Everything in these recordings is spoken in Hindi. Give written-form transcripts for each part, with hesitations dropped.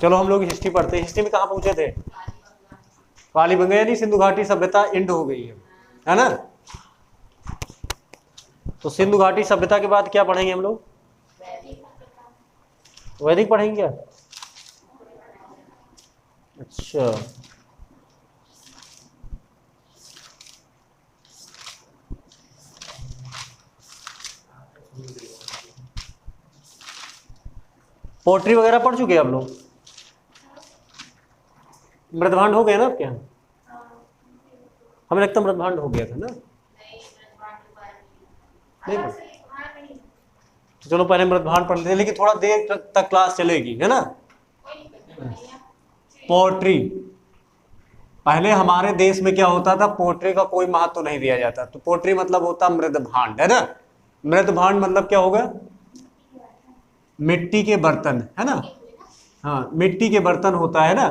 चलो हम लोग हिस्ट्री पढ़ते हैं। हिस्ट्री में कहाँ पहुंचे थे? कालीबंगा, यानी सिंधु घाटी सभ्यता एंड हो गई है ना। तो सिंधु घाटी सभ्यता के बाद क्या पढ़ेंगे हम लोग? वैदिक पढ़ेंगे क्या? अच्छा, पोट्री वगैरह पढ़ चुके हैं आप लोग? मृदभांड हो गया ना आपके यहाँ? हमें लगता है मृदभांड हो गया था ना। नहीं पढ़ा? तो चलो पहले मृदभांड पढ़ लेते हैं, लेकिन थोड़ा देर तक क्लास चलेगी, है ना। पोट्री, पहले हमारे देश में क्या होता था, पोट्री का कोई महत्व नहीं दिया जाता। तो पोट्री मतलब होता मृदभांड, है ना। मृदभांड मतलब क्या होगा? मिट्टी के बर्तन, है ना। हाँ, मिट्टी के बर्तन होता है ना।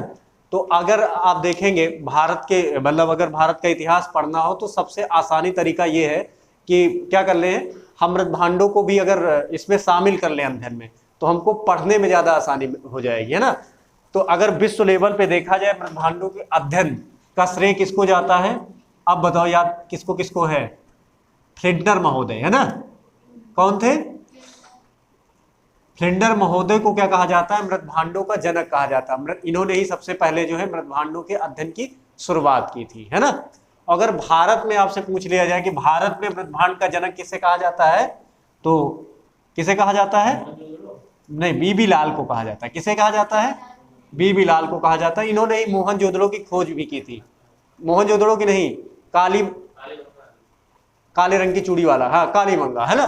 तो अगर आप देखेंगे भारत के, मतलब अगर भारत का इतिहास पढ़ना हो तो सबसे आसानी तरीका ये है कि क्या कर लें, हम मृदभांडों को भी अगर इसमें शामिल कर लें अध्ययन में, तो हमको पढ़ने में ज्यादा आसानी हो जाएगी, है ना। तो अगर विश्व लेवल पे देखा जाए मृदभांडों के अध्ययन का श्रेय किसको जाता है? अब बताओ याद किसको किसको है? फ्लिंडर महोदय, है ना। कौन थे? फ्लिंडर महोदय को क्या कहा जाता है? मृदभांडों का जनक कहा जाता है। इन्होंने ही सबसे पहले जो है मृदभांडों के अध्ययन की शुरुआत की थी, है ना। अगर भारत में आपसे पूछ लिया जाए कि भारत में मृदभांड का जनक किसे कहा जाता है, तो किसे कहा जाता है? नहीं, बीबी लाल को कहा जाता है। किसे कहा जाता है? बीबी लाल को कहा जाता है। इन्होंने ही मोहनजोदड़ो की खोज भी की थी। मोहनजोदड़ो की नहीं, काले रंग की चूड़ी वाला, हाँ, कालीबंगा, है ना।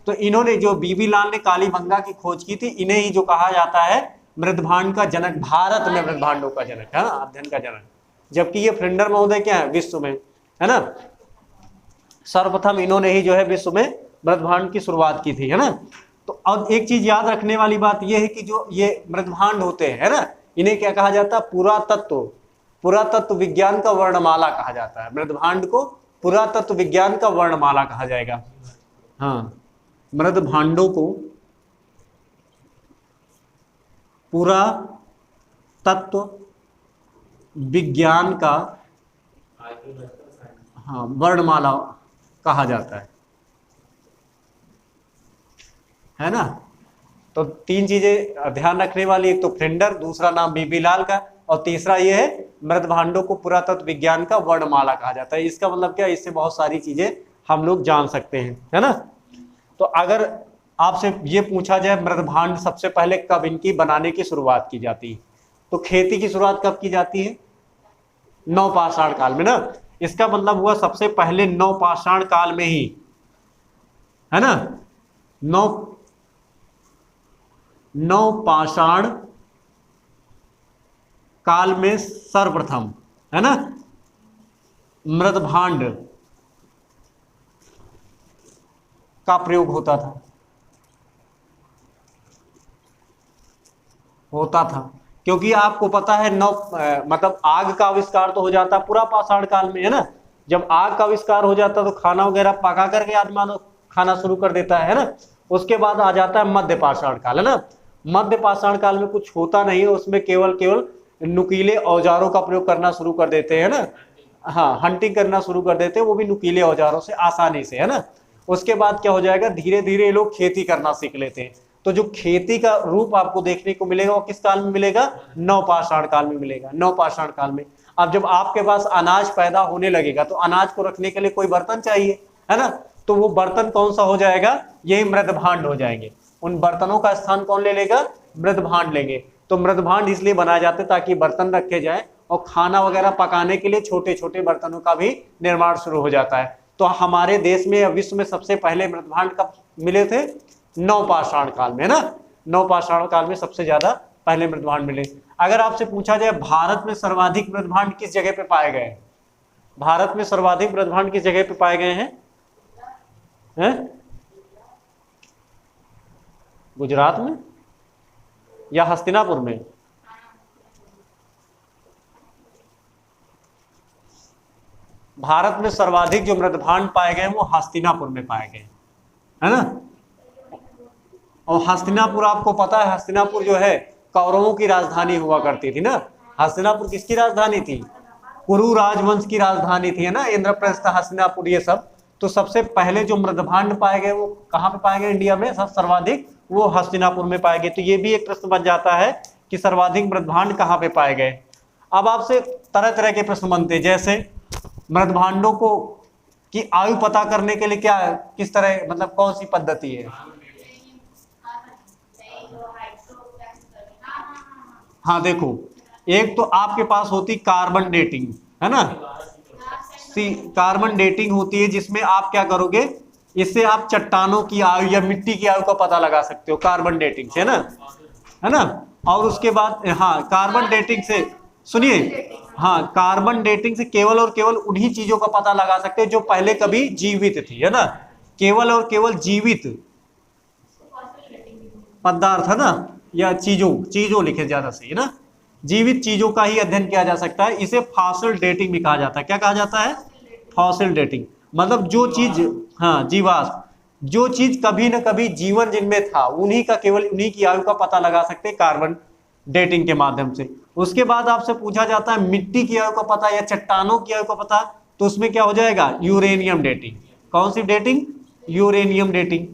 तो इन्होंने जो बीबी लाल ने कालीबंगा की खोज की थी, इन्हें ही जो कहा जाता है मृदभांड का जनक, भारत में मृदभांडों का जनक, है अध्ययन का जनक। जबकि ये फ्लिंडर महोदय क्या है? विश्व में, है ना। सर्वप्रथम इन्होंने ही जो है विश्व में मृदभांड की शुरुआत की थी, है ना। तो अब एक चीज याद रखने वाली बात यह है कि जो ये मृदभांड होते हैं, है ना, इन्हें क्या कहा जाता है? पुरातत्व विज्ञान का वर्णमाला कहा जाता है। मृदभांड को पुरातत्व विज्ञान का वर्णमाला कहा जाएगा। हाँ, मृदभांडों को पुरातत्व विज्ञान का, हाँ, वर्णमाला कहा जाता है ना। तो तीन चीजें ध्यान रखने वाली, एक तो फ्लिंडर, दूसरा नाम बीबी लाल का, और तीसरा ये है मृदभांडों को पुरातत्व विज्ञान का वर्णमाला कहा जाता है। इसका मतलब क्या? इससे बहुत सारी चीजें हम लोग जान सकते हैं, है ना। तो अगर आपसे ये पूछा जाए मृदभांड सबसे पहले कब इनकी बनाने की शुरुआत की जाती है, तो खेती की शुरुआत कब की जाती है? नवपाषाण काल में ना। इसका मतलब हुआ सबसे पहले नवपाषाण काल में ही, है ना। नवपाषाण काल में सर्वप्रथम, है ना, मृदभांड का प्रयोग होता था। क्योंकि आपको पता है मतलब आग का आविष्कार तो हो जाता पूरा पाषाण काल में, है ना। जब आग का आविष्कार हो जाता तो खाना वगैरह पका करके आदमी खाना शुरू कर देता है ना। उसके बाद आ जाता है मध्य पाषाण काल, है ना। मध्य पाषाण काल में कुछ होता नहीं है, उसमें केवल नुकीले औजारों का प्रयोग करना शुरू कर देते हैं ना। हाँ, हंटिंग करना शुरू कर देते हैं, वो भी नुकीले औजारों से, आसानी से, है ना। उसके बाद क्या हो जाएगा? धीरे धीरे लोग खेती करना सीख लेते हैं। तो जो खेती का रूप आपको देखने को मिलेगा वो किस काल में मिलेगा? नवपाषाण काल में मिलेगा। नवपाषाण काल में अब जब आपके पास अनाज पैदा होने लगेगा तो अनाज को रखने के लिए कोई बर्तन चाहिए, है ना। तो वो बर्तन कौन सा हो जाएगा? यही मृदभांड हो जाएंगे। उन बर्तनों का स्थान कौन ले लेगा? मृदभांड लेंगे। तो मृदभांड इसलिए बनाए जाते ताकि बर्तन रखे जाए, और खाना वगैरह पकाने के लिए छोटे छोटे बर्तनों का भी निर्माण शुरू हो जाता है। तो हमारे देश में या विश्व में सबसे पहले मृदभांड कब मिले थे? नवपाषाण काल में, है ना। नवपाषाण काल में सबसे ज्यादा पहले मृदभांड मिले। अगर आपसे पूछा जाए भारत में सर्वाधिक मृदभांड किस जगह पे पाए गए? भारत में सर्वाधिक मृदभांड किस जगह पे पाए गए हैं? गुजरात में या हस्तिनापुर में? भारत में सर्वाधिक जो मृदभांड पाए गए वो हस्तिनापुर में पाए गए, है ना। और हस्तिनापुर आपको पता है, हस्तिनापुर जो है कौरवों की राजधानी हुआ करती थी ना। हस्तिनापुर किसकी राजधानी थी? कुरु राजवंश की राजधानी थी, है ना, इंद्रप्रस्थ, हस्तिनापुर, ये सब। तो सबसे पहले जो मृदभांड पाए गए वो कहाँ पे पाए गए इंडिया में सर्वाधिक? वो हस्तिनापुर में पाए गए। तो ये भी एक प्रश्न बन जाता है कि सर्वाधिक मृदभांड कहाँ पे पाए गए। अब आपसे तरह तरह के प्रश्न बनते हैं, जैसे मृदभांडों को की आयु पता करने के लिए क्या, किस तरह, मतलब कौन सी पद्धति है? हाँ देखो, एक तो आपके पास होती कार्बन डेटिंग, है ना, कार्बन डेटिंग होती है, जिसमें आप क्या करोगे, इससे आप चट्टानों की आयु या मिट्टी की आयु का पता लगा सकते हो कार्बन डेटिंग से, है ना। और उसके बाद हाँ, कार्बन डेटिंग से, सुनिए, हाँ, कार्बन डेटिंग से केवल और केवल उन्हीं चीजों का पता लगा सकते हैं जो पहले कभी जीवित थी, है ना, केवल और केवल जीवित पदार्थ, है ना, या चीजों लिखे ज्यादा सही है ना, जीवित चीजों का ही अध्ययन किया जा सकता है। इसे फॉसिल डेटिंग भी कहा जाता है। क्या कहा जाता है? Fossil dating. मतलब जो चीज, हाँ, जीवाश्म, जो चीज कभी न कभी जीवन जिनमें था, उन्हीं का, केवल उन्हीं की आयु का पता लगा सकते हैं कार्बन डेटिंग के माध्यम से। उसके बाद आपसे पूछा जाता है मिट्टी की आयु का पता या चट्टानों की आयु का पता, तो उसमें क्या हो जाएगा? Uranium dating. कौन सी डेटिंग? Uranium dating.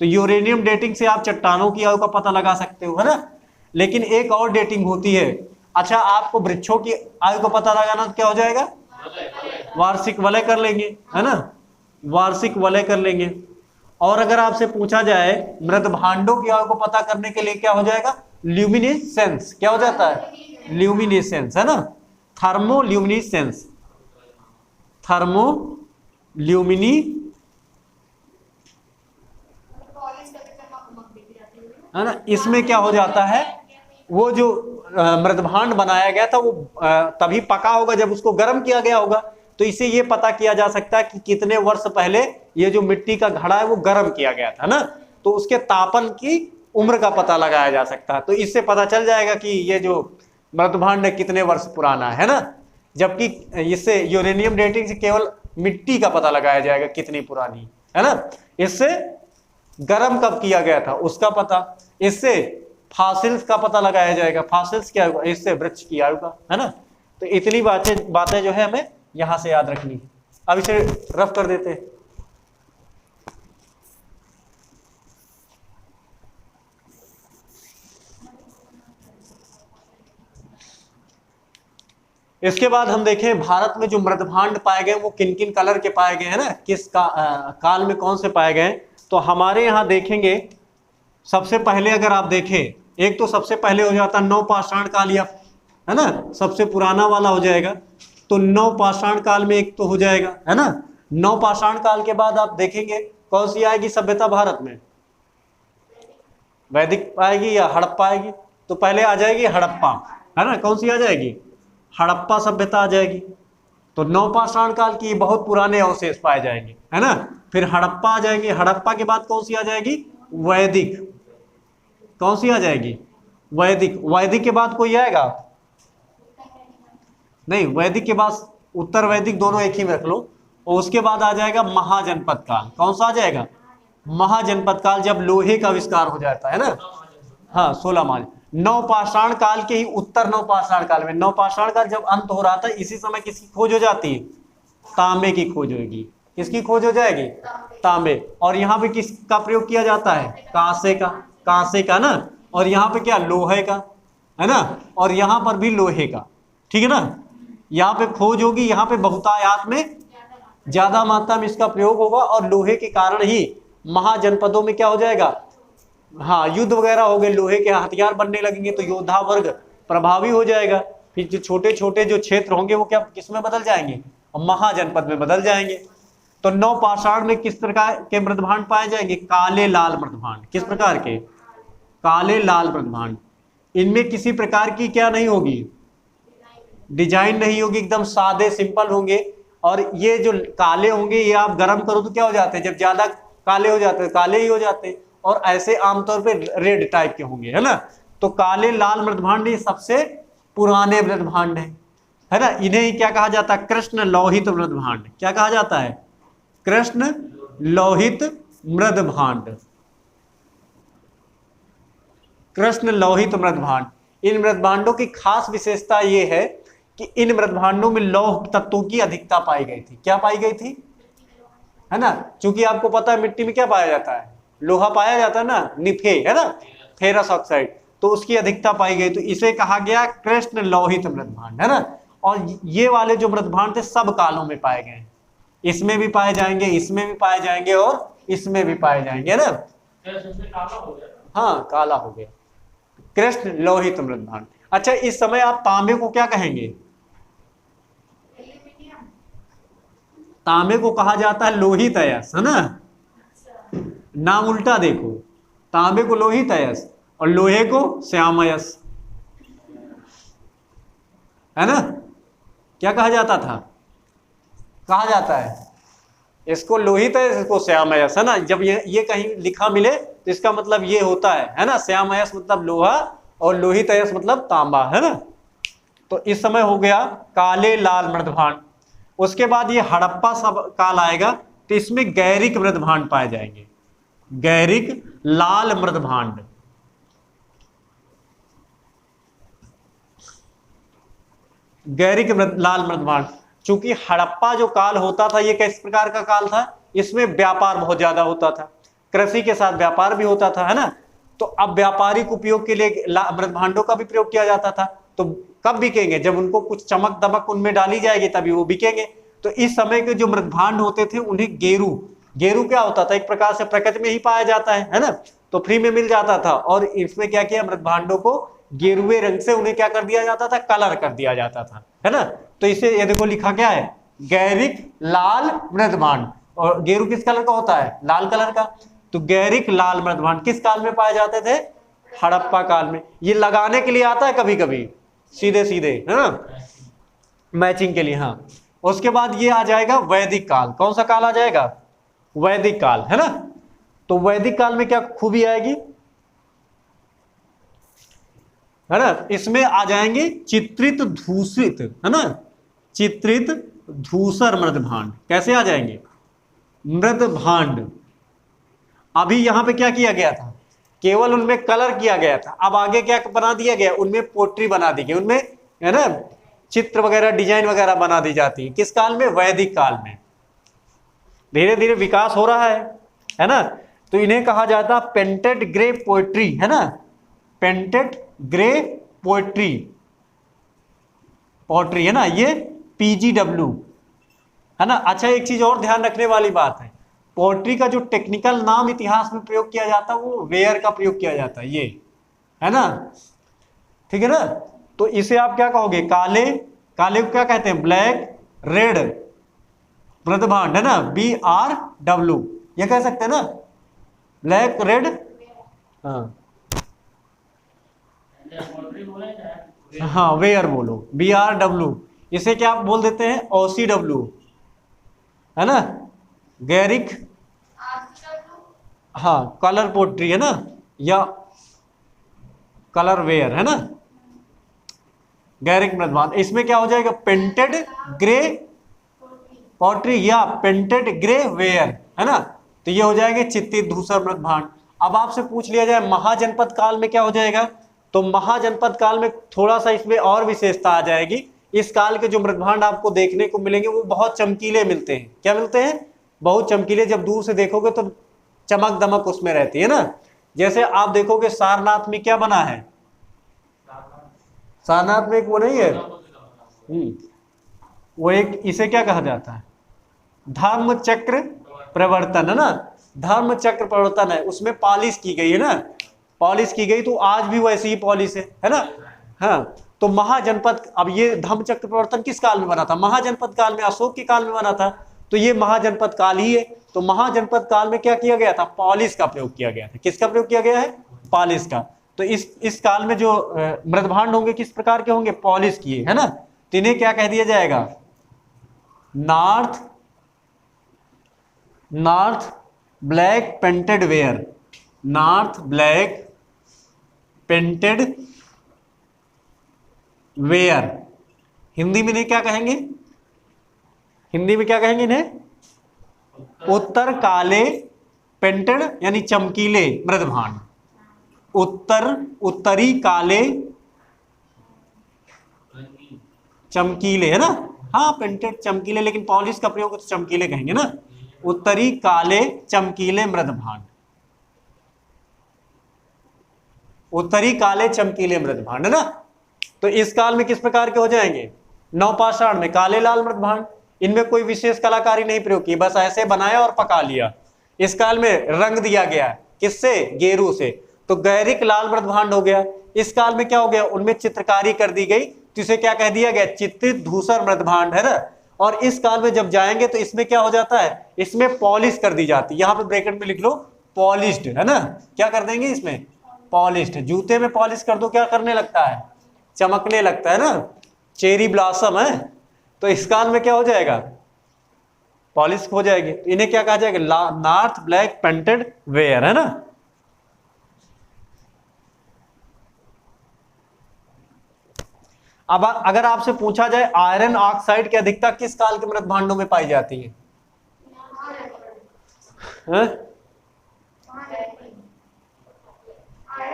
तो यूरेनियम डेटिंग से आप चट्टानों की आयु का पता लगा सकते हो, है ना। लेकिन एक और डेटिंग होती है। अच्छा, आपको वृक्षों की आयु का पता लगाना, तो क्या हो जाएगा? वार्षिक वलय कर लेंगे, है ना, वार्षिक वलय कर लेंगे। और अगर आपसे पूछा जाए मृदभांडों की आयु को पता करने के लिए, क्या हो जाएगा? ल्यूमिनेसेंस। क्या हो जाता है? ल्यूमिनेसेंस, है ना, थर्मोल्यूमिनेसेंस, थर्मोल्यूमिनी, है ना। इसमें क्या हो जाता है, वो जो मृदभांड बनाया गया था वो तभी पका होगा जब उसको गर्म किया गया होगा। तो इसे ये पता किया जा सकता है कि कितने वर्ष पहले ये जो मिट्टी का घड़ा है वो गर्म किया गया था ना, तो उसके तापन की उम्र का पता लगाया जा सकता है। तो इससे पता चल जाएगा कि ये जो मृदभांड है कितने वर्ष पुराना है ना। जबकि इससे यूरेनियम डेटिंग से केवल मिट्टी का पता लगाया जाएगा कितनी पुरानी, है ना। इससे गर्म कब किया गया था उसका पता, इससे फॉसिल्स का पता लगाया जाएगा। फॉसिल्स क्या होगा? इससे वृक्ष की आयु का, है ना। तो इतनी बातें जो है हमें यहां से याद रखनी है। अब इसे रफ कर देते हैं। इसके बाद हम देखें भारत में जो मृदभांड पाए गए वो किन किन कलर के पाए गए, है ना, किस काल में कौन से पाए गए। तो हमारे यहां देखेंगे, सबसे पहले अगर आप देखें, एक तो सबसे पहले हो जाता नवपाषाण काल, या है ना, सबसे पुराना वाला हो जाएगा। तो नवपाषाण काल में एक तो हो जाएगा, है ना। नवपाषाण काल के बाद आप देखेंगे कौन सी आएगी सभ्यता भारत में? वैदिक आएगी या हड़प्पा आएगी? तो पहले आ जाएगी हड़प्पा, है ना। कौन सी आ जाएगी? हड़प्पा सभ्यता आ जाएगी। तो नवपाषाण काल की बहुत पुराने अवशेष पाए जाएंगे, है ना। फिर हड़प्पा आ जाएंगे। हड़प्पा के बाद कौन सी आ जाएगी? वैदिक। कौन सी आ जाएगी? वैदिक। वैदिक के बाद कोई आएगा? नहीं, वैदिक के बाद उत्तर वैदिक दोनों एक ही में रख लो। और उसके बाद आ जाएगा महाजनपद काल। कौन सा आ जाएगा? महाजनपद काल, जब लोहे का आविष्कार हो जाता है ना। हाँ, 16 मार्च। नवपाषाण काल के ही उत्तर नवपाषाण काल में, नवपाषाण काल जब अंत हो रहा था, इसी समय किसकी खोज हो जाती है? तांबे की खोज होगी। किसकी खोज हो जाएगी? तांबे। और यहाँ पे किसका प्रयोग किया जाता है? कांसे का। कांसे का ना। और यहाँ पे क्या? लोहे का, है ना। और यहाँ पर भी लोहे का, ठीक है ना। यहाँ पे खोज होगी, यहाँ पे बहुतायात में ज्यादा मात्रा में इसका प्रयोग होगा। और लोहे के कारण ही महाजनपदों में क्या हो जाएगा? हाँ, युद्ध वगैरह हो गए, लोहे के हथियार बनने लगेंगे, तो योद्धा वर्ग प्रभावी हो जाएगा। फिर जो छोटे छोटे जो क्षेत्र होंगे वो क्या किस में बदल जाएंगे? महाजनपद में बदल जाएंगे। तो नवपाषाण में किस प्रकार के मृदभांड पाए जाएंगे? काले लाल मृदभांड। किस प्रकार के? काले लाल मृदभांड। इनमें किसी प्रकार की क्या नहीं होगी? डिजाइन नहीं होगी, एकदम सादे सिंपल होंगे। और ये जो काले होंगे, ये आप गर्म करो तो क्या हो जाते हैं? जब ज्यादा काले हो जाते हैं, काले ही हो जाते हैं। और ऐसे आमतौर पे रेड टाइप के होंगे, है ना। तो काले लाल मृदभांड ये सबसे पुराने मृदभांड है ना। इन्हें ही क्या कहा जाता है? कृष्ण लोहित मृदभांड। क्या कहा जाता है? कृष्ण लोहित मृदभांड। कृष्ण लोहित मृदभांड। इन मृदभांडों की खास विशेषता ये है कि इन मृदभांडों में लौह तत्वों की अधिकता पाई गई थी। क्या पाई गई थी, है ना? क्योंकि आपको पता है मिट्टी में क्या पाया जाता है, लोहा पाया जाता है ना, निफे, है ना, फेरस ऑक्साइड, तो उसकी अधिकता पाई गई, तो इसे कहा गया कृष्ण लोहित मृदभांड, है ना। और ये वाले जो मृदभांड थे सब कालों में पाए गए, इसमें भी पाए जाएंगे, इसमें भी पाए जाएंगे और इसमें भी पाए जाएंगे, है ना। हाँ, काला हो गया, कृष्ण लोहित मृदभांड। अच्छा, इस समय आप तांबे को क्या कहेंगे? तांबे को कहा जाता है लोहित अयस, है ना। नाम उल्टा देखो, तांबे को लोहित अयस और लोहे को श्याम अयस, है ना। क्या कहा जाता था, कहा जाता है इसको लोहित अयस, इसको श्याम अयस, है ना। जब ये कहीं लिखा मिले तो इसका मतलब ये होता है ना। श्याम अयस मतलब लोहा और लोहित अयस मतलब तांबा, है ना। तो इस समय हो गया काले लाल मृदभांड। उसके बाद ये हड़प्पा सब काल आएगा, तो इसमें गैरिक मृदभांड पाए जाएंगे, गैरिक लाल मृदभांड। गैरिक लाल मृदभांड। चूंकि हड़प्पा जो काल होता था ये किस प्रकार का काल था, इसमें व्यापार बहुत ज्यादा होता था, कृषि के साथ व्यापार भी होता था, है ना। तो अब व्यापारिक उपयोग के लिए मृदभांडों का भी प्रयोग किया जाता था। तो कब बिकेंगे, जब उनको कुछ चमक दमक उनमें डाली जाएगी तभी वो बिकेंगे। तो इस समय के जो मृदभांड होते थे उन्हें गेरू, गेरू क्या होता था, एक प्रकार से प्रकृति में ही पाया जाता है ना, तो फ्री में मिल जाता था। और इसमें क्या किया, मृदभांडों को गेरुए रंग से उन्हें क्या कर दिया जाता था, कलर कर दिया जाता था, है ना। तो इसे ये देखो लिखा क्या है, गैरिक लाल मृदभांड। और गेरू किस कलर का होता है, लाल कलर का। तो गैरिक लाल मृदभांड किस काल में पाए जाते थे, हड़प्पा काल में। ये लगाने के लिए आता है कभी कभी सीधे सीधे, है ना, मैचिंग के लिए। हाँ, उसके बाद ये आ जाएगा वैदिक काल। कौन सा काल आ जाएगा, वैदिक काल, है ना। तो वैदिक काल में क्या खूबी आएगी, है ना, इसमें आ जाएंगे चित्रित धूसित, है ना, चित्रित धूसर मृदभांड। कैसे आ जाएंगे, मृदभांड। अभी यहां पे क्या किया गया था, केवल उनमें कलर किया गया था। अब आगे क्या बना दिया गया, उनमें पोट्री बना दी गई, उनमें, है ना, चित्र वगैरह डिजाइन वगैरह बना दी जाती है। किस काल में, वैदिक काल में। धीरे धीरे विकास हो रहा है ना। तो इन्हें कहा जाता पेंटेड ग्रे पोएट्री, है ना, पेंटेड ग्रे पोएट्री, पोएट्री, है ना, ये PGW, है ना। अच्छा, एक चीज और ध्यान रखने वाली बात है, पोएट्री का जो टेक्निकल नाम इतिहास में प्रयोग किया जाता है वो वेयर का प्रयोग किया जाता है, ये, है ना, ठीक है ना। तो इसे आप क्या कहोगे, काले, काले को क्या कहते हैं, ब्लैक रेड मृदभांड, है ना, BRW, ये कह सकते हैं ना, ब्लैक रेड। हाँ हाँ, वेयर बोलो, BRW। इसे क्या आप बोल देते हैं, OCW, है ना, गैरिक, हाँ, कलर पोट्री, है ना, या कलर वेयर, है ना, गैरिक मृदभांड। इसमें क्या हो जाएगा, पेंटेड ग्रे पोट्री या पेंटेड ग्रे वेयर, है ना। तो ये हो जाएंगे चित्रित धूसर मृदभांड। अब आपसे पूछ लिया जाए महाजनपद काल में क्या हो जाएगा, तो महाजनपद काल में थोड़ा सा इसमें और विशेषता आ जाएगी। इस काल के जो मृदभांड आपको देखने को मिलेंगे वो बहुत चमकीले मिलते हैं। क्या मिलते हैं, बहुत चमकीले। जब दूर से देखोगे तो चमक दमक उसमें रहती है ना। जैसे आप देखोगे सारनाथ में क्या बना है, सारनाथ में एक वो नहीं है, वो एक, इसे क्या कहा जाता है, धर्म चक्र प्रवर्तन, है ना, धर्म चक्र प्रवर्तन है। उसमें पॉलिश की गई है ना, पॉलिश की गई, तो आज भी वैसी ही पॉलिश है ना। हाँ, तो महाजनपद, अब ये धर्म चक्र प्रवर्तन किस काल में बना था, महाजनपद काल में, अशोक के काल में बना था। तो ये महाजनपद काल ही है। तो महाजनपद काल में क्या किया गया था, पॉलिश का प्रयोग किया गया था। किसका प्रयोग किया गया है, पॉलिश का। तो इस काल में जो मृदभांड होंगे किस प्रकार के होंगे, पॉलिश किए, है ना। तो इन्हें क्या कह दिया जाएगा, north black painted ware, north black painted ware. Hindi में इन्हें क्या कहेंगे, हिंदी में क्या कहेंगे इन्हें, उत्तर काले पेंटेड यानी चमकीले मृदभांड, उत्तरी काले चमकीले, है ना। हाँ पेंटेड चमकीले, लेकिन पॉलिश का प्रयोग तो चमकीले कहेंगे ना। उत्तरी काले चमकीले मृदभांड, उत्तरी काले चमकीले मृदभांड, है ना। तो इस काल में किस प्रकार के हो जाएंगे? नवपाषाण में काले लाल मृदभांड। इनमें कोई विशेष कलाकारी नहीं प्रयोग की, बस ऐसे बनाया और पका लिया। इस काल में रंग दिया गया किससे? गेरू से, तो गैरिक लाल मृदभांड हो गया। इस काल में क्या हो गया? उनमें चित्रकारी कर दी गई, तो इसे क्या कह दिया गया? चित्रित धूसर मृदभांड, है ना। और इस काल में जब जाएंगे तो इसमें क्या हो जाता है? इसमें पॉलिश कर दी जाती है। यहां पे ब्रैकेट में लिख लो पॉलिश्ड, है ना। क्या कर देंगे इसमें? पॉलिश्ड। जूते में पॉलिश कर दो, क्या करने लगता है? चमकने लगता है ना, चेरी ब्लॉसम है। तो इस काल में क्या हो जाएगा? पॉलिश हो जाएगी। तो इन्हें क्या कहा जाएगा? नॉर्थ ब्लैक पेंटेड वेयर, है ना। अब अगर आपसे पूछा जाए आयरन ऑक्साइड की अधिकता किस काल के मृदभांडों में पाई जाती है?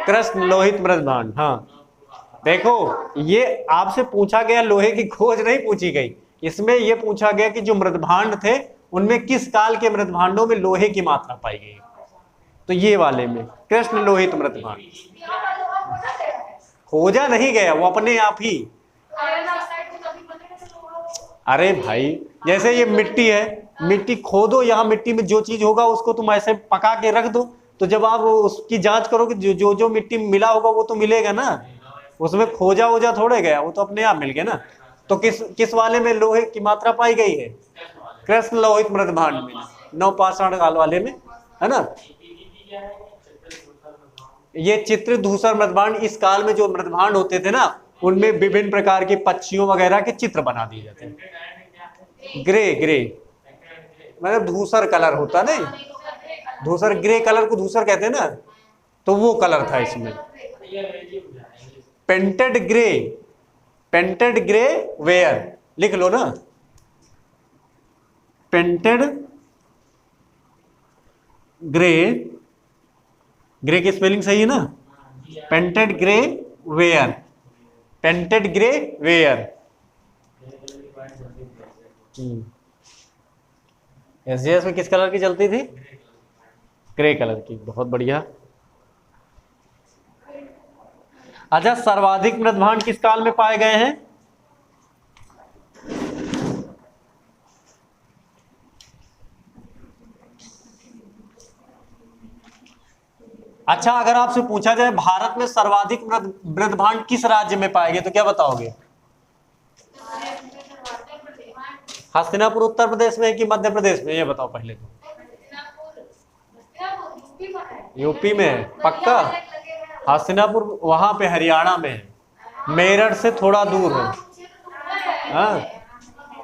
कृष्ण लोहित मृदभांड। हाँ देखो, ये आपसे पूछा गया, लोहे की खोज नहीं पूछी गई। इसमें यह पूछा गया कि जो मृदभांड थे उनमें किस काल के मृदभांडों में लोहे की मात्रा पाई गई। तो ये वाले में कृष्ण लोहित मृदभांड। खोजा नहीं गया, वो अपने आप ही। अरे भाई, जैसे ये मिट्टी है, मिट्टी खोदो, यहाँ मिट्टी में जो चीज होगा उसको तुम ऐसे पका के रख दो, तो जब आप उसकी जांच करोगे जो जो मिट्टी मिला होगा वो तो मिलेगा ना। उसमें खोजा वोजा थोड़े गया, वो तो अपने आप मिल गया ना। तो किस वाले में लोहे की मात्रा पाई गई है? कृष्ण लोहित मृदभांड में, नवपाषाण काल वाले में, है ना। ये चित्र धूसर मृदभांड, इस काल में जो मृदभांड होते थे ना, उनमें विभिन्न प्रकार के पक्षियों वगैरह के चित्र बना दिए जाते हैं। ग्रे, ग्रे मतलब धूसर कलर होता नहीं, धूसर, ग्रे कलर को धूसर कहते हैं ना, तो वो कलर था इसमें। Painted grey, painted grey ware लिख लो ना। पेंटेड ग्रे, ग्रे की स्पेलिंग सही है ना? Painted grey ware, painted grey ware. SGS में किस कलर की चलती थी? ग्रे कलर की। बहुत बढ़िया। अच्छा, सर्वाधिक मृदभांड किस काल में पाए गए हैं? अच्छा, अगर आपसे पूछा जाए भारत में सर्वाधिक मृदभांड किस राज्य में पाए गए तो क्या बताओगे? हस्तिनापुर उत्तर प्रदेश में है कि मध्य प्रदेश में? ये बताओ पहले तो। यूपी में है पक्का? हस्तिनापुर वहां पे हरियाणा में है, मेरठ से थोड़ा दूर है। हाँ,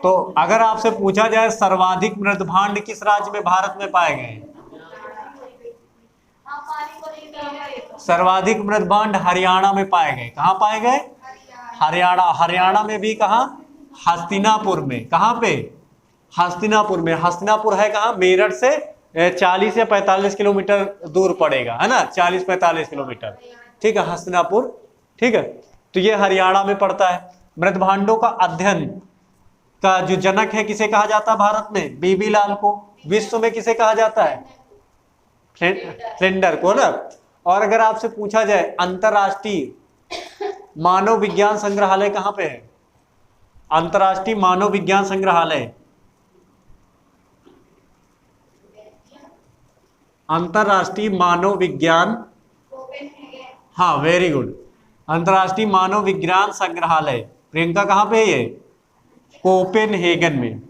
तो अगर आपसे पूछा जाए सर्वाधिक मृदभांड किस राज्य में भारत में पाए गए? सर्वाधिक मृदभांड हरियाणा में पाए गए। कहाँ पाए गए? हरियाणा। हरियाणा में भी कहाँ? हस्तिनापुर में। कहाँ पे? हस्तिनापुर में। हस्तिनापुर है कहाँ? मेरठ से 40 या 45 किलोमीटर दूर पड़ेगा, है ना, 40-45 किलोमीटर। ठीक है, हस्तिनापुर। ठीक है, तो ये हरियाणा में पड़ता है। मृदभांडों का अध्ययन का जो जनक है किसे कहा जाता है भारत में? बीबी लाल को। विश्व में किसे कहा जाता है? फ्लेंडर को ना। और अगर आपसे पूछा जाए अंतरराष्ट्रीय मानव विज्ञान संग्रहालय कहाँ पे है? अंतरराष्ट्रीय मानव विज्ञान संग्रहालय, अंतरराष्ट्रीय मानव विज्ञान, हाँ वेरी गुड, अंतरराष्ट्रीय मानव विज्ञान संग्रहालय प्रियंका कहाँ पे है? ये कोपेनहेगन में।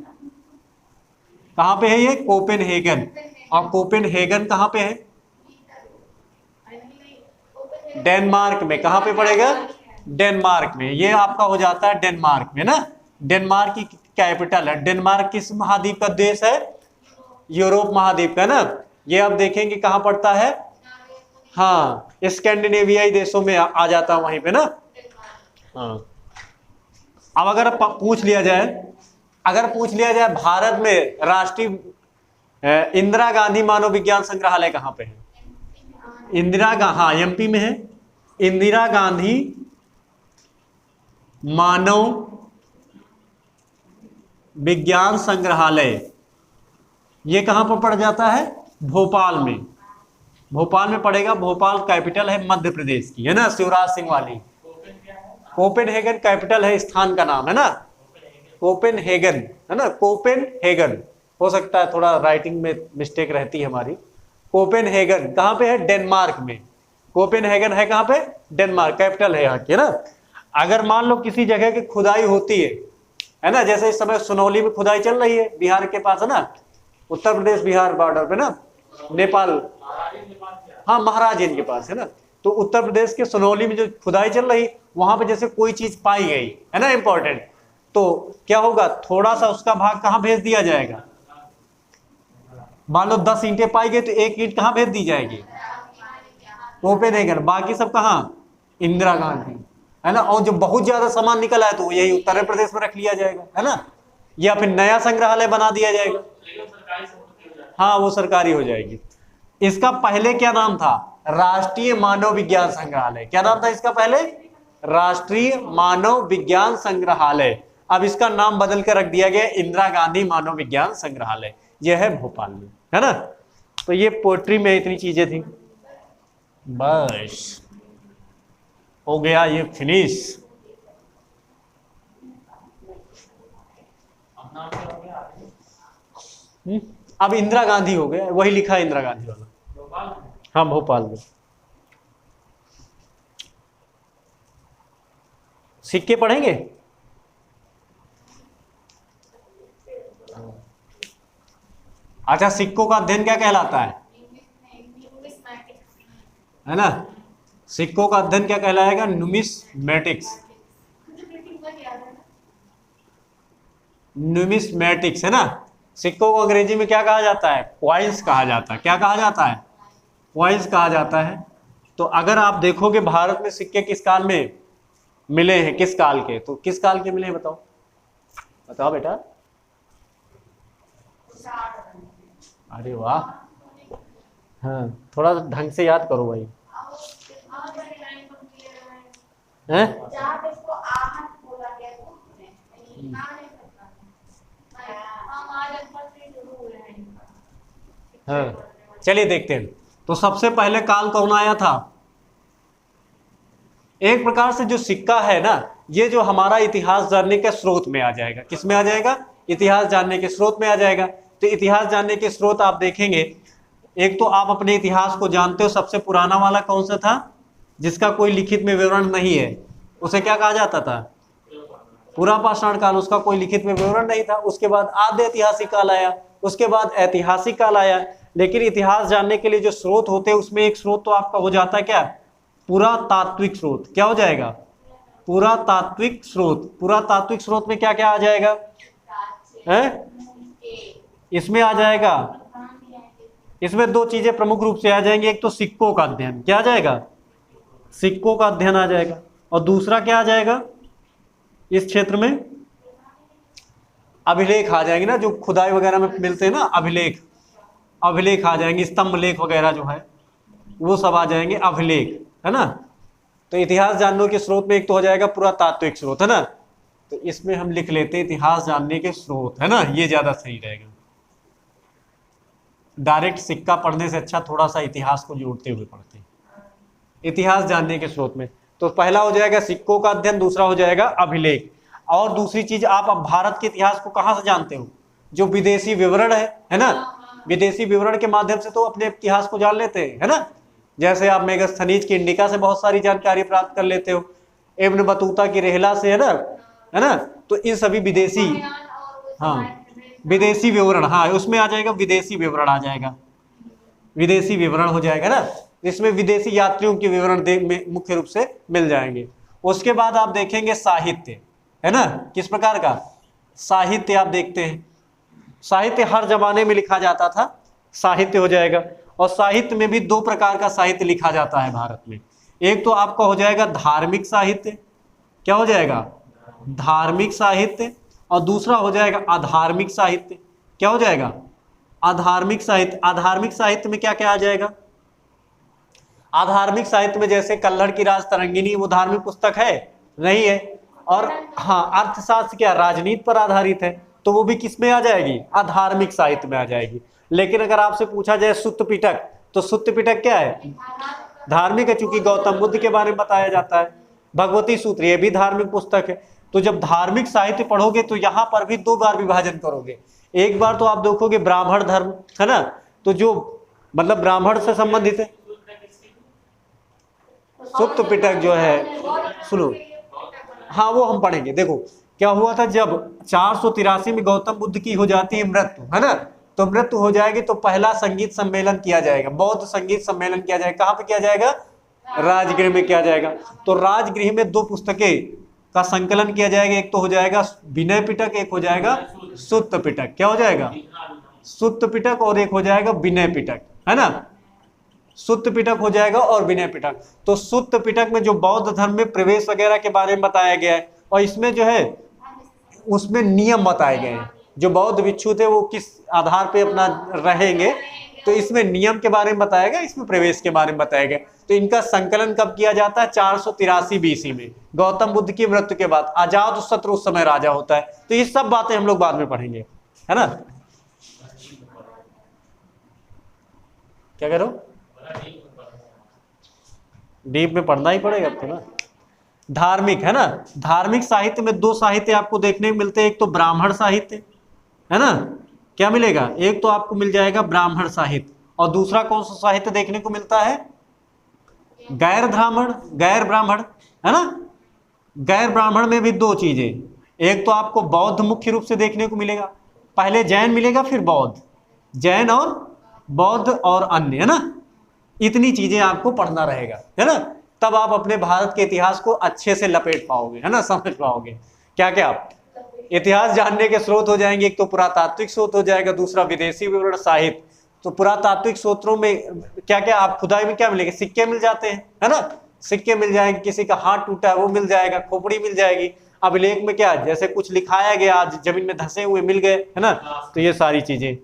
कहाँ पे है ये? कोपेनहेगन। और कोपेनहेगन कहाँ पे है? डेनमार्क में। कहाँ पे पड़ेगा? डेनमार्क में। ये आपका हो जाता है डेनमार्क में ना। डेनमार्क की कैपिटल है। डेनमार्क किस महाद्वीप का देश है? यूरोप महाद्वीप का ना। ये आप देखेंगे कहाँ पड़ता है? हाँ, स्कैंडिनेवियाई देशों में आ जाता है वहीं पे ना। हाँ, अब अगर पूछ लिया जाए, अगर पूछ लिया जाए भारत में राष्ट्रीय इंदिरा गांधी मानव विज्ञान संग्रहालय कहाँ पे है? हाँ एमपी में है। इंदिरा गांधी मानव विज्ञान संग्रहालय, ये कहां पर पड़ जाता है? भोपाल में। भोपाल में पड़ेगा। भोपाल कैपिटल है मध्य प्रदेश की, है ना, शिवराज सिंह वाली। कोपेनहेगन कैपिटल है, स्थान का नाम है ना, कोपेनहेगन, है ना, कोपेनहेगन। हो सकता है थोड़ा राइटिंग में मिस्टेक रहती है हमारी। कोपेनहेगन कहां पे है? डेनमार्क में। कोपेनहेगन है कहां पे? डेनमार्क, कैपिटल है यहाँ की, है ना। अगर मान लो किसी जगह की खुदाई होती है ना, जैसे इस समय सुनौली में खुदाई चल रही है, बिहार के पास, है ना, उत्तर प्रदेश बिहार बॉर्डर पे ना, नेपाल, हाँ महाराजगंज के पास, है ना। तो उत्तर प्रदेश के सुनौली में जो खुदाई चल रही, वहां पे जैसे कोई चीज पाई गई, है ना, इंपॉर्टेंट, तो क्या होगा? थोड़ा सा उसका भाग कहां भेज दिया जाएगा? मान लो 10 ईंटें पाई गई तो एक ईंट कहां भेज दी जाएगी? कोपेनहेगन। बाकी सब कहां? इंदिरा गांधी, है ना। और जो बहुत ज्यादा सामान निकल आए तो यही उत्तर प्रदेश में रख लिया जाएगा, है ना, या फिर नया संग्रहालय बना दिया जाएगा। हाँ वो सरकारी हो जाएगी। इसका पहले क्या नाम था? राष्ट्रीय मानव विज्ञान संग्रहालय। क्या नाम था इसका पहले? राष्ट्रीय मानव विज्ञान संग्रहालय। अब इसका नाम बदल कर रख दिया गया इंदिरा गांधी मानव विज्ञान संग्रहालय। यह है भोपाल में, है ना। तो ये पोएट्री में इतनी चीजें थी। बस हो गया ये फिनिश। अब इंदिरा गांधी हो गया, वही लिखा है इंदिरा गांधी वाला। हाँ भोपाल में। सिक्के पढ़ेंगे? अच्छा, सिक्कों का अध्ययन क्या कहलाता है ना? सिक्कों का अध्ययन क्या कहलाएगा? न्यूमिस्मेटिक्स। न्यूमिस्मेटिक्स, है ना। सिक्कों को अंग्रेजी में क्या कहा जाता है? कॉइन्स कहा जाता है। क्या कहा जाता है? कॉइन्स कहा जाता है। तो अगर आप देखोगे भारत में सिक्के किस काल में मिले हैं, किस काल के, तो किस काल के मिले हैं बताओ? बताओ बेटा। अरे वाह, हाँ थोड़ा ढंग से याद करो भाई। हैं? हाँ चलिए देखते हैं। तो सबसे पहले काल कौन आया था? एक प्रकार से जो सिक्का है ना, ये जो हमारा इतिहास जानने के स्रोत में आ जाएगा। किस में आ जाएगा? इतिहास जानने के स्रोत में आ जाएगा। तो इतिहास जानने के स्रोत आप देखेंगे, एक तो आप अपने इतिहास को जानते हो, सबसे पुराना वाला कौन सा था? जिसका कोई लिखित में विवरण नहीं है, उसे क्या कहा जाता था? पुरापाषाण काल। उसका कोई लिखित में विवरण नहीं था। उसके बाद आद्य ऐतिहासिक काल आया, उसके बाद ऐतिहासिक काल आया। लेकिन इतिहास जानने के लिए जो स्रोत होते हैं, उसमें एक स्रोत तो आपका हो जाता है क्या? पुरातात्विक स्रोत। क्या हो जाएगा? पुरातात्विक स्रोत। पुरातात्विक स्रोत में क्या क्या आ जाएगा? है इसमें आ जाएगा, इसमें दो चीजें प्रमुख रूप से आ जाएंगी। एक तो सिक्कों का अध्ययन। क्या आ जाएगा? सिक्कों का अध्ययन आ जाएगा। और दूसरा क्या आ जाएगा इस क्षेत्र में? अभिलेख आ जाएंगे ना, जो खुदाई वगैरह में मिलते हैं ना, अभिलेख। अभिलेख आ जाएंगे, स्तंभ लेख वगैरह जो है वो सब आ जाएंगे, अभिलेख, है ना। तो इतिहास जानने के स्रोत में एक तो हो जाएगा पुरातात्विक स्रोत, है ना। तो इसमें हम लिख लेते हैं इतिहास जानने के स्रोत, है ना, ये ज्यादा सही रहेगा। डायरेक्ट सिक्का पढ़ने से अच्छा थोड़ा सा इतिहास को जोड़ते हुए पढ़ते हैं इतिहास जानने के स्रोत में। तो पहला हो जाएगा सिक्कों का अध्ययन, दूसरा हो जाएगा अभिलेख। और दूसरी चीज, आप अब भारत के इतिहास को कहां से जानते हो? जो विदेशी विवरण है ना, विदेशी विवरण के माध्यम से तो अपने इतिहास को जान लेते हैं, है ना। जैसे आप मेगास्थनीज की इंडिका से बहुत सारी जानकारी प्राप्त कर लेते हो, इब्न बतूता की रेहला से, है ना। तो इन सभी विदेशी, हाँ विदेशी विवरण, हाँ उसमें आ जाएगा विदेशी विवरण, आ जाएगा विदेशी विवरण हो जाएगा ना। इसमें विदेशी यात्रियों के विवरण मुख्य रूप से मिल जाएंगे। उसके बाद आप देखेंगे साहित्य, है ना। किस प्रकार का साहित्य आप देखते हैं? साहित्य हर जमाने में लिखा जाता था, साहित्य हो जाएगा। और साहित्य में भी दो प्रकार का साहित्य लिखा जाता है भारत में। एक तो आपका हो जाएगा धार्मिक साहित्य। क्या हो जाएगा? धार्मिक साहित्य। और दूसरा हो जाएगा अधार्मिक साहित्य। क्या हो जाएगा? अधार्मिक साहित्य। अधार्मिक साहित्य में क्या क्या आ जाएगा? आधार्मिक साहित्य में जैसे कल्हड़ की राज तरंगिनी, वो धार्मिक पुस्तक है? नहीं है। और हाँ, अर्थशास्त्र क्या राजनीति पर आधारित है, तो वो भी किस में आ जाएगी? अधार्मिक साहित्य में आ जाएगी। लेकिन अगर आपसे पूछा जाए सुत्त पिटक, तो सुत्त पिटक क्या है? धार्मिक है, चूंकि गौतम बुद्ध के बारे में बताया जाता है। भगवती सूत्र, ये भी धार्मिक पुस्तक है। तो जब धार्मिक साहित्य पढ़ोगे तो यहां पर भी दो बार विभाजन करोगे। एक बार तो आप देखोगे ब्राह्मण धर्म, है ना, तो जो मतलब ब्राह्मण से संबंधित है। सुत्त पिटक जो है, सुनो, हाँ वो हम पढ़ेंगे। देखो क्या हुआ था, जब 483 में गौतम बुद्ध की हो जाती है मृत्यु, है ना, तो मृत्यु हो जाएगी तो पहला संगीत सम्मेलन किया जाएगा, बौद्ध संगीत सम्मेलन किया जाएगा। कहाँ पे किया जाएगा? राजगृह में किया जाएगा। तो राजगृह में दो पुस्तकें का संकलन किया जाएगा, एक तो हो जाएगा विनय पिटक, एक हो जाएगा सुत्त पिटक। क्या हो जाएगा? सुत्त पिटक, और एक हो जाएगा विनय पिटक, है ना। सुत्त पिटक हो जाएगा और विनय पिटक। तो सुत्त पिटक में जो बौद्ध धर्म में प्रवेश वगैरह के बारे में बताया गया है, और इसमें जो है उसमें नियम बताए गए हैं, जो बौद्ध भिक्षु थे वो किस आधार पे अपना रहेंगे, तो इसमें नियम के बारे में बताया गया, इसमें प्रवेश के बारे में बताया गया। तो इनका संकलन कब किया जाता है? 483 BC में, गौतम बुद्ध की मृत्यु के बाद। अजातशत्रु उस समय राजा होता है। तो ये सब बातें हम लोग बाद में पढ़ेंगे, है ना। क्या करो, डीप में पढ़ना ही पड़ेगा तो ना। धार्मिक, है ना, धार्मिक साहित्य में दो साहित्य आपको देखने को मिलते हैं। एक तो ब्राह्मण साहित्य, है ना, क्या मिलेगा? एक तो आपको मिल जाएगा ब्राह्मण साहित्य, और दूसरा कौन सा साहित्य देखने को मिलता है? गैर ब्राह्मण, गैर ब्राह्मण, है ना। गैर ब्राह्मण में भी दो चीजें, एक तो आपको बौद्ध मुख्य रूप से देखने को मिलेगा, पहले जैन मिलेगा फिर बौद्ध, जैन और बौद्ध और अन्य, है ना। इतनी चीजें आपको पढ़ना रहेगा, है ना, तब आप अपने भारत के इतिहास को अच्छे से लपेट पाओगे, है ना, समझ पाओगे। क्या क्या आप इतिहास जानने के स्रोत हो जाएंगे, एक तो पुरातात्विक स्रोत हो जाएगा, दूसरा विदेशी विवरण साहित्य। तो पुरातात्विक स्रोतों में क्या क्या आप खुदाई में क्या मिलेगा? सिक्के मिल जाते हैं, है ना, सिक्के मिल जाएंगे, किसी का हाथ टूटा है वो मिल जाएगा, खोपड़ी मिल जाएगी। अभिलेख में क्या, जैसे कुछ लिखाया गया आज जमीन में धंसे हुए मिल गए, है ना। तो ये सारी चीजें,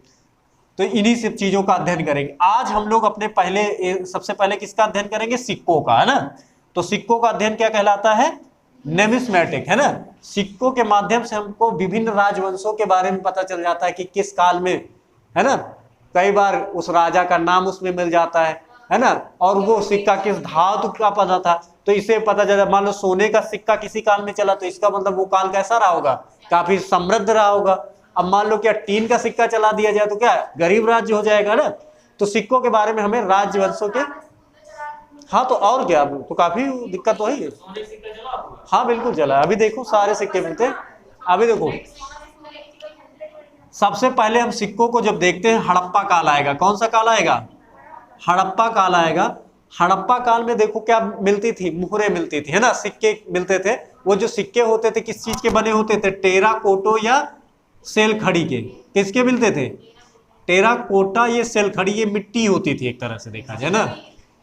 तो इन्हीं सब चीजों का अध्ययन करेंगे आज हम लोग। अपने पहले सबसे पहले किसका अध्ययन करेंगे? सिक्कों का, है ना। तो सिक्कों का अध्ययन क्या कहलाता है? नेमिस्मेटिक, है ना। सिक्कों के माध्यम से हमको विभिन्न राजवंशों के बारे में पता चल जाता है कि किस काल में, है ना, कई बार उस राजा का नाम उसमें मिल जाता है ना, और वो सिक्का किस धातु का पता था, तो इसे पता चला। मान लो सोने का सिक्का किसी काल में चला, तो इसका मतलब वो काल कैसा रहा होगा? काफी समृद्ध रहा होगा। अब मान लो क्या टीन का सिक्का चला दिया जाए तो क्या गरीब राज्य हो जाएगा ना। तो सिक्कों के बारे में हमें राजवंशों के, हाँ तो और क्या, तो काफी दिक्कत तो है। हाँ बिल्कुल चला, अभी देखो सारे सिक्के मिलते हैं। अभी देखो सबसे पहले हम सिक्कों को जब देखते हैं, हड़प्पा काल आएगा। कौन सा काल आएगा? हड़प्पा काल आएगा। हड़प्पा काल में देखो क्या मिलती थी? मुहरें मिलती थी, है ना, सिक्के मिलते थे। वो जो सिक्के होते थे किस चीज के बने होते थे? टेराकोटा या सेल खड़ी के। किसके मिलते थे? टेराकोटा, ये सेल खड़ी, ये मिट्टी होती थी एक तरह से देखा जाए ना,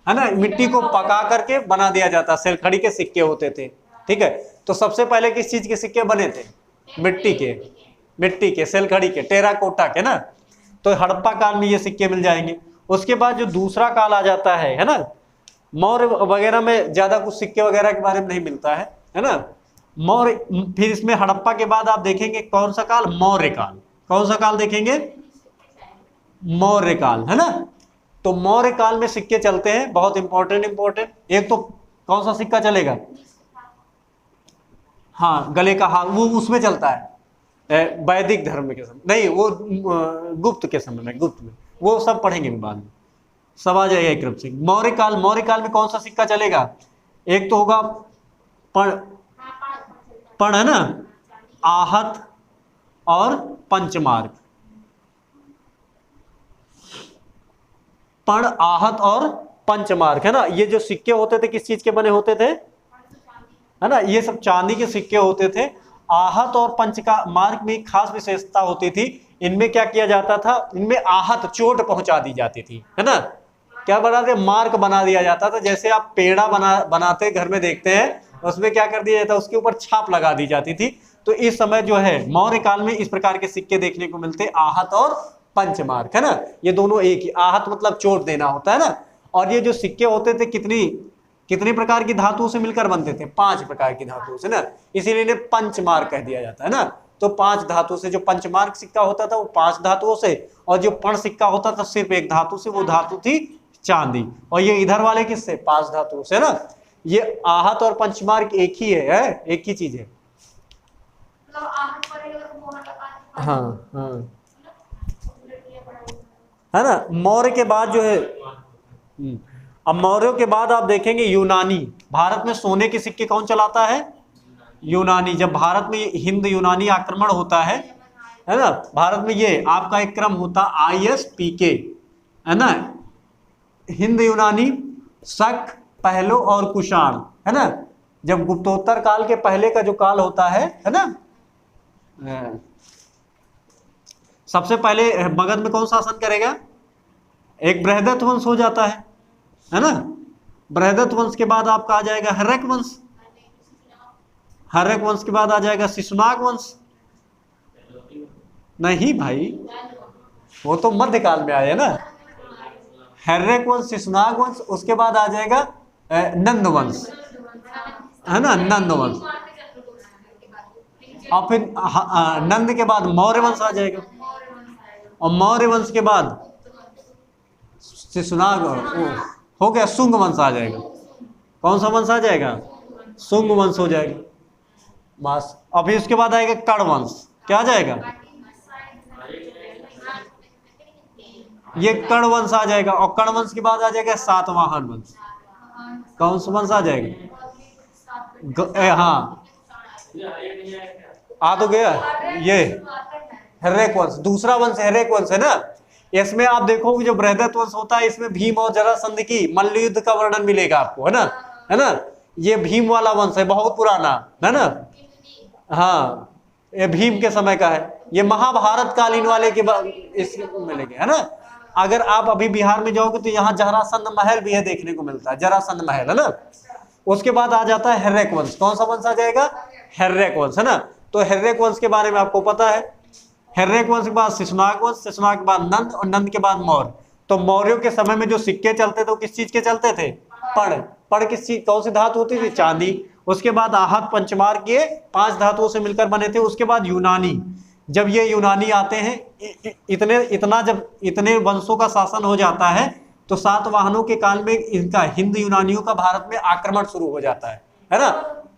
है ना। मिट्टी को पका करके बना दिया जाता, सेल खड़ी के सिक्के होते थे, ठीक है। तो सबसे पहले किस चीज के सिक्के बने थे? मिट्टी के, मिट्टी के, सेल खड़ी के, टेराकोटा के ना। तो हड़प्पा काल में ये सिक्के मिल जाएंगे। उसके बाद जो दूसरा काल आ जाता है ना, मौर्य वगैरह में ज्यादा कुछ सिक्के वगैरह के बारे में नहीं मिलता है ना। मौर्य, फिर इसमें हड़प्पा के बाद आप देखेंगे कौन सा काल? मौर्य काल। कौन सा काल देखेंगे? मौर्य काल, है ना। तो मौर्य काल में सिक्के चलते हैं, बहुत इंपॉर्टेंट। एक तो कौन सा सिक्का चलेगा? हाँ गले का हार, वो उसमें चलता है वैदिक धर्म के समय, नहीं वो गुप्त के समय में, गुप्त में, वो सब पढ़ेंगे बाद में, सब आ जाएगा एक क्रम से। मौर्य काल, मौर्य काल में कौन सा सिक्का चलेगा? एक तो होगा पण, है ना, आहत और पंचमार्क। पण, आहत और पंचमार्क, है ना। ये जो सिक्के होते थे किस चीज के बने होते थे? है ना, ये सब चांदी के सिक्के होते थे। आहत और पंच का मार्क में एक खास विशेषता होती थी। इनमें क्या किया जाता था? इनमें आहत, चोट पहुंचा दी जाती थी, है ना। क्या बनाते? मार्क बना दिया जाता था। जैसे आप पेड़ा बनाते घर में देखते हैं, उसमें क्या कर दिया जाता? उसके ऊपर छाप लगा दी जाती थी। तो इस समय जो है मौर्य काल में इस प्रकार के सिक्के देखने को मिलते, आहत और पंचमार्क, है ना। ये दोनों एक ही, आहत मतलब चोट देना होता है ना, और ये जो सिक्के होते थे कितनी कितनी प्रकार की धातुओं से मिलकर बनते थे? 5 प्रकार की धातुओं से ना, इसीलिए इन्हें पंचमार्क कह दिया जाता है ना। तो 5 धातु से, जो पंचमार्क सिक्का होता था वो 5 धातुओं से, और जो पण सिक्का होता था सिर्फ एक धातु से, वो धातु थी चांदी। और ये इधर वाले किससे? 5 धातुओं से ना। ये आहत और पंचमार्क एक ही है, एक ही चीज है। हाँ हाँ, है ना। मौर्य के बाद जो है, अब मौर्यों के बाद आप देखेंगे यूनानी। भारत में सोने के सिक्के कौन चलाता है? यूनानी। जब भारत में हिंद यूनानी आक्रमण होता है ना, भारत में ये आपका एक क्रम होता ISPK, है ना, हिंद यूनानी, शक, पहलो और कुषाण, है ना। जब गुप्तोत्तर काल के पहले का जो काल होता है ना, सबसे पहले मगध में कौन शासन करेगा? एक बृहदत्त वंश हो जाता है ना। बृहदत्त वंश के बाद आपका आ जाएगा हर्यक वंश, हर्यक वंश के बाद आ जाएगा शिशुनाग वंश। नहीं भाई, वो तो मध्यकाल में आया ना। हर्यक वंश, शिशुनाग वंश, उसके बाद आ जाएगा नंद वंश, है ना, नंद वंश। और फिर नंद के बाद मौर्य वंश आ जाएगा, और मौर्य वंश के बाद शिशुनाग हो गया, शुंग वंश आ जाएगा। कौन सा वंश आ जाएगा? शुंग वंश हो जाएगा बस। अभी उसके बाद आएगा कर्ण वंश। क्या आ जाएगा? ये कर्ण वंश आ जाएगा, और कर्ण वंश के बाद आ जाएगा सातवाहन वंश। कौन सा वंश आ जाएगा? हाँ, आ तो गया ये हर्यक वंश। दूसरा वंश हर्यक वंश है ना। इसमें आप देखोगे जो बृहदत्त वंश होता है, इसमें भीम और जरासंध की मल्ल युद्ध का वर्णन मिलेगा आपको, है ना, है ना। ये भीम वाला वंश है, बहुत पुराना, है ना। हाँ, ये भीम के समय का है। ये महाभारत कालीन वाले के इस मिलेंगे, है ना। अगर आप अभी बिहार में जाओगे तो यहाँ जरासंध महल भी है, देखने को मिलता है, जरासंध महल, है ना। उसके बाद आ जाता है हर्यक वंश। कौन सा वंश आ जाएगा? हर्यक वंश, है ना। तो हर्यक वंश के बारे में आपको पता है। हर्यक वंश के बाद शिशुनाग वंश, शिशुनाग के बाद नंद, और नंद के बाद मौर्य। तो मौर्यों के समय में जो सिक्के चलते थे वो किस चीज के चलते थे? पड़। पड़ किस चीज, कौन सी धातु होती थी? चांदी। उसके बाद आहत, पंचमार्क, ये 5 धातुओं से मिलकर बने थे। उसके बाद यूनानी। जब ये यूनानी आते हैं, इतने वंशों का शासन हो जाता है, तो सातवाहनों के काल में इनका, हिंद यूनानियों का भारत में आक्रमण शुरू हो जाता है ना।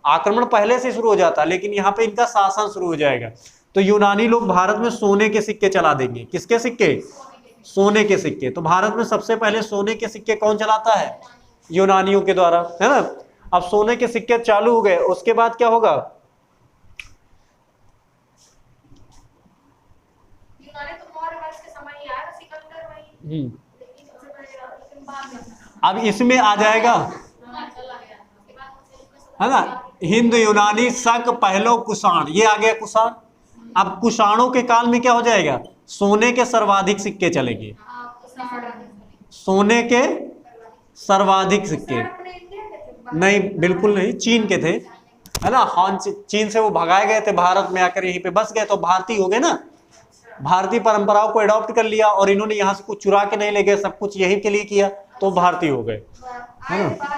आक्रमण पहले से शुरू हो जाता है, लेकिन यहाँ पे इनका शासन शुरू हो जाएगा। तो यूनानी लोग भारत में सोने के सिक्के चला देंगे। किसके सिक्के? सोने के सिक्के। तो भारत में सबसे पहले सोने के सिक्के कौन चलाता है? यूनानियों के द्वारा, है ना। अब सोने के सिक्के चालू हो गए, उसके बाद क्या होगा? अब इसमें आ जाएगा, है ना, हिंद यूनानी, शक, पहलो, कुषाण। ये आ गया कुषाण। अब कुषाणों के काल में क्या हो जाएगा? सोने के सर्वाधिक सिक्के चलेंगे। सोने के सर्वाधिक सिक्के नहीं, बिल्कुल नहीं, चीन के थे, है ना। हान चीन से वो भगाए गए थे, भारत में आकर यहीं पे बस गए, तो भारतीय हो गए ना। भारतीय परंपराओं को एडॉप्ट कर लिया, और इन्होंने यहाँ से कुछ चुरा के नहीं ले गए, सब कुछ यहीं के लिए किया, तो भारतीय हो गए, है ना।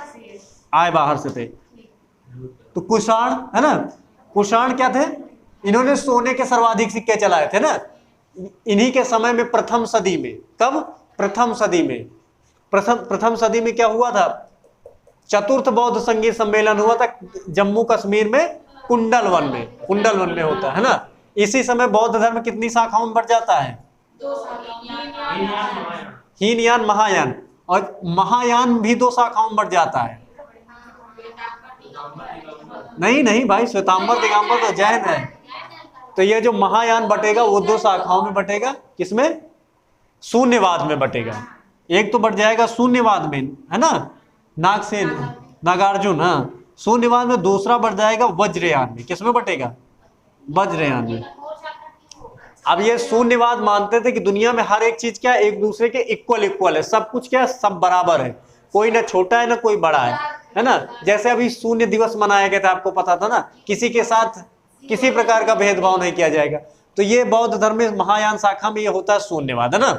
आए बाहर से थे। तो कुषाण, है ना, कुषाण क्या थे? इन्होंने सोने के सर्वाधिक सिक्के चलाए थे ना। इन्हीं के समय में प्रथम सदी में, कब? प्रथम सदी में। प्रथम सदी में क्या हुआ था? चतुर्थ बौद्ध संगीत सम्मेलन हुआ था जम्मू कश्मीर में, कुंडलवन में। कुंडलवन में होता है ना। इसी समय बौद्ध धर्म कितनी शाखाओं में बढ़ जाता है? हीनयान, महायान। और महायान भी 2 शाखाओं में बढ़ जाता है। नहीं नहीं भाई, श्वेतांबर दिगंबर तो जैन है। तो ये जो महायान बटेगा वो 2 शाखाओं में बटेगा। किसमें? शून्यवाद में बटेगा। एक तो बढ़ जाएगा शून्यवाद में, है ना, नागसेन, नागार्जुन, हाँ, शून्यवाद में। दूसरा बढ़ जाएगा वज्रयान में। किसमें बटेगा? वज्रयान में। अब ये शून्यवाद मानते थे कि दुनिया में हर एक चीज क्या है, एक दूसरे के इक्वल है, सब कुछ क्या है, सब बराबर है, कोई ना छोटा है ना कोई बड़ा है ना। जैसे अभी शून्य दिवस मनाया गया था, आपको पता था ना, किसी के साथ किसी प्रकार का भेदभाव नहीं किया जाएगा। तो ये बौद्ध धर्म में महायान शाखा में ये होता है शून्यवाद, है ना।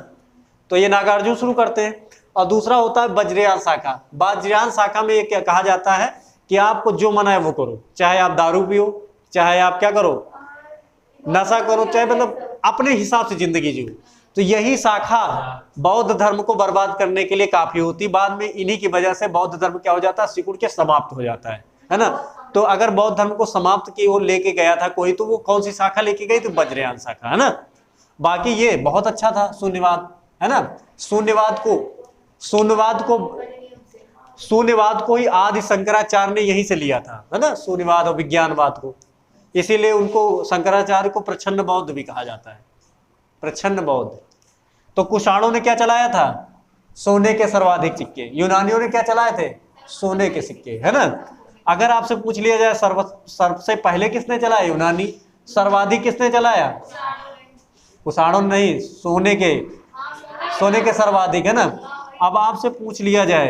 तो ये नागार्जुन शुरू करते हैं। और दूसरा होता है वज्रयान शाखा। वज्रयान शाखा में ये क्या कहा जाता है कि आपको जो मना है वो करो, चाहे आप दारू पियो, चाहे आप क्या करो, नशा करो, चाहे मतलब अपने हिसाब से जिंदगी जियो। तो यही शाखा बौद्ध धर्म को बर्बाद करने के लिए काफी होती। बाद में इन्हीं की वजह से बौद्ध धर्म क्या हो जाता है, सिकुड़ के समाप्त हो जाता है ना। तो अगर बौद्ध धर्म को समाप्त की ओर लेके गया था कोई, तो वो कौन सी शाखा लेके गई, तो वज्रयान शाखा, है ना। बाकी ये बहुत अच्छा था शून्यवाद, है ना। शून्यवाद को ही आदि शंकराचार्य ने यहीं से लिया था, है ना, शून्यवाद और विज्ञानवाद को। इसीलिए उनको शंकराचार्य को प्रच्छन्न बौद्ध भी कहा जाता है, प्रच्छन्न बौद्ध। तो कुषाणों ने क्या चलाया था, सोने के सर्वाधिक सिक्के। यूनानियों ने क्या चलाए थे, सोने के सिक्के, है ना। अगर आपसे पूछ लिया जाए सबसे पहले किसने चलाया, यूनानी। सर्वाधिक किसने चलाया, कुषाणों नहीं, सोने के सर्वाधिक, है ना। अब आपसे पूछ लिया जाए,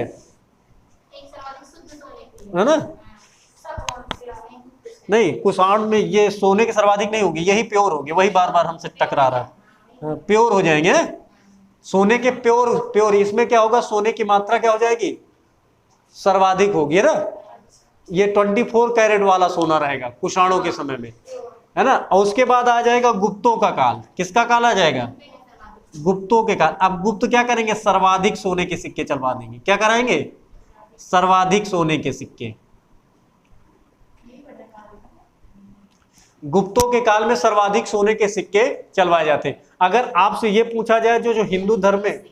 है ना, नहीं, कुषाण में ये सोने के सर्वाधिक नहीं होगी, यही प्योर होगी, वही बार बार हमसे टकरा रहा है। प्योर हो जाएंगे, सोने के प्योर। इसमें क्या होगा, सोने की मात्रा क्या हो जाएगी, सर्वाधिक होगी, है ना। ये 24 कैरेट वाला सोना रहेगा कुषाणों के समय में, है ना। और उसके बाद आ जाएगा गुप्तों का काल। किसका काल आ जाएगा, गुप्तों के काल। अब गुप्त क्या करेंगे, सर्वाधिक सोने के सिक्के चलवा देंगे। क्या कराएंगे, सर्वाधिक सोने के सिक्के। गुप्तों के काल में सर्वाधिक सोने के सिक्के चलवाए जाते। अगर आपसे ये पूछा जाए जो हिंदू धर्म में,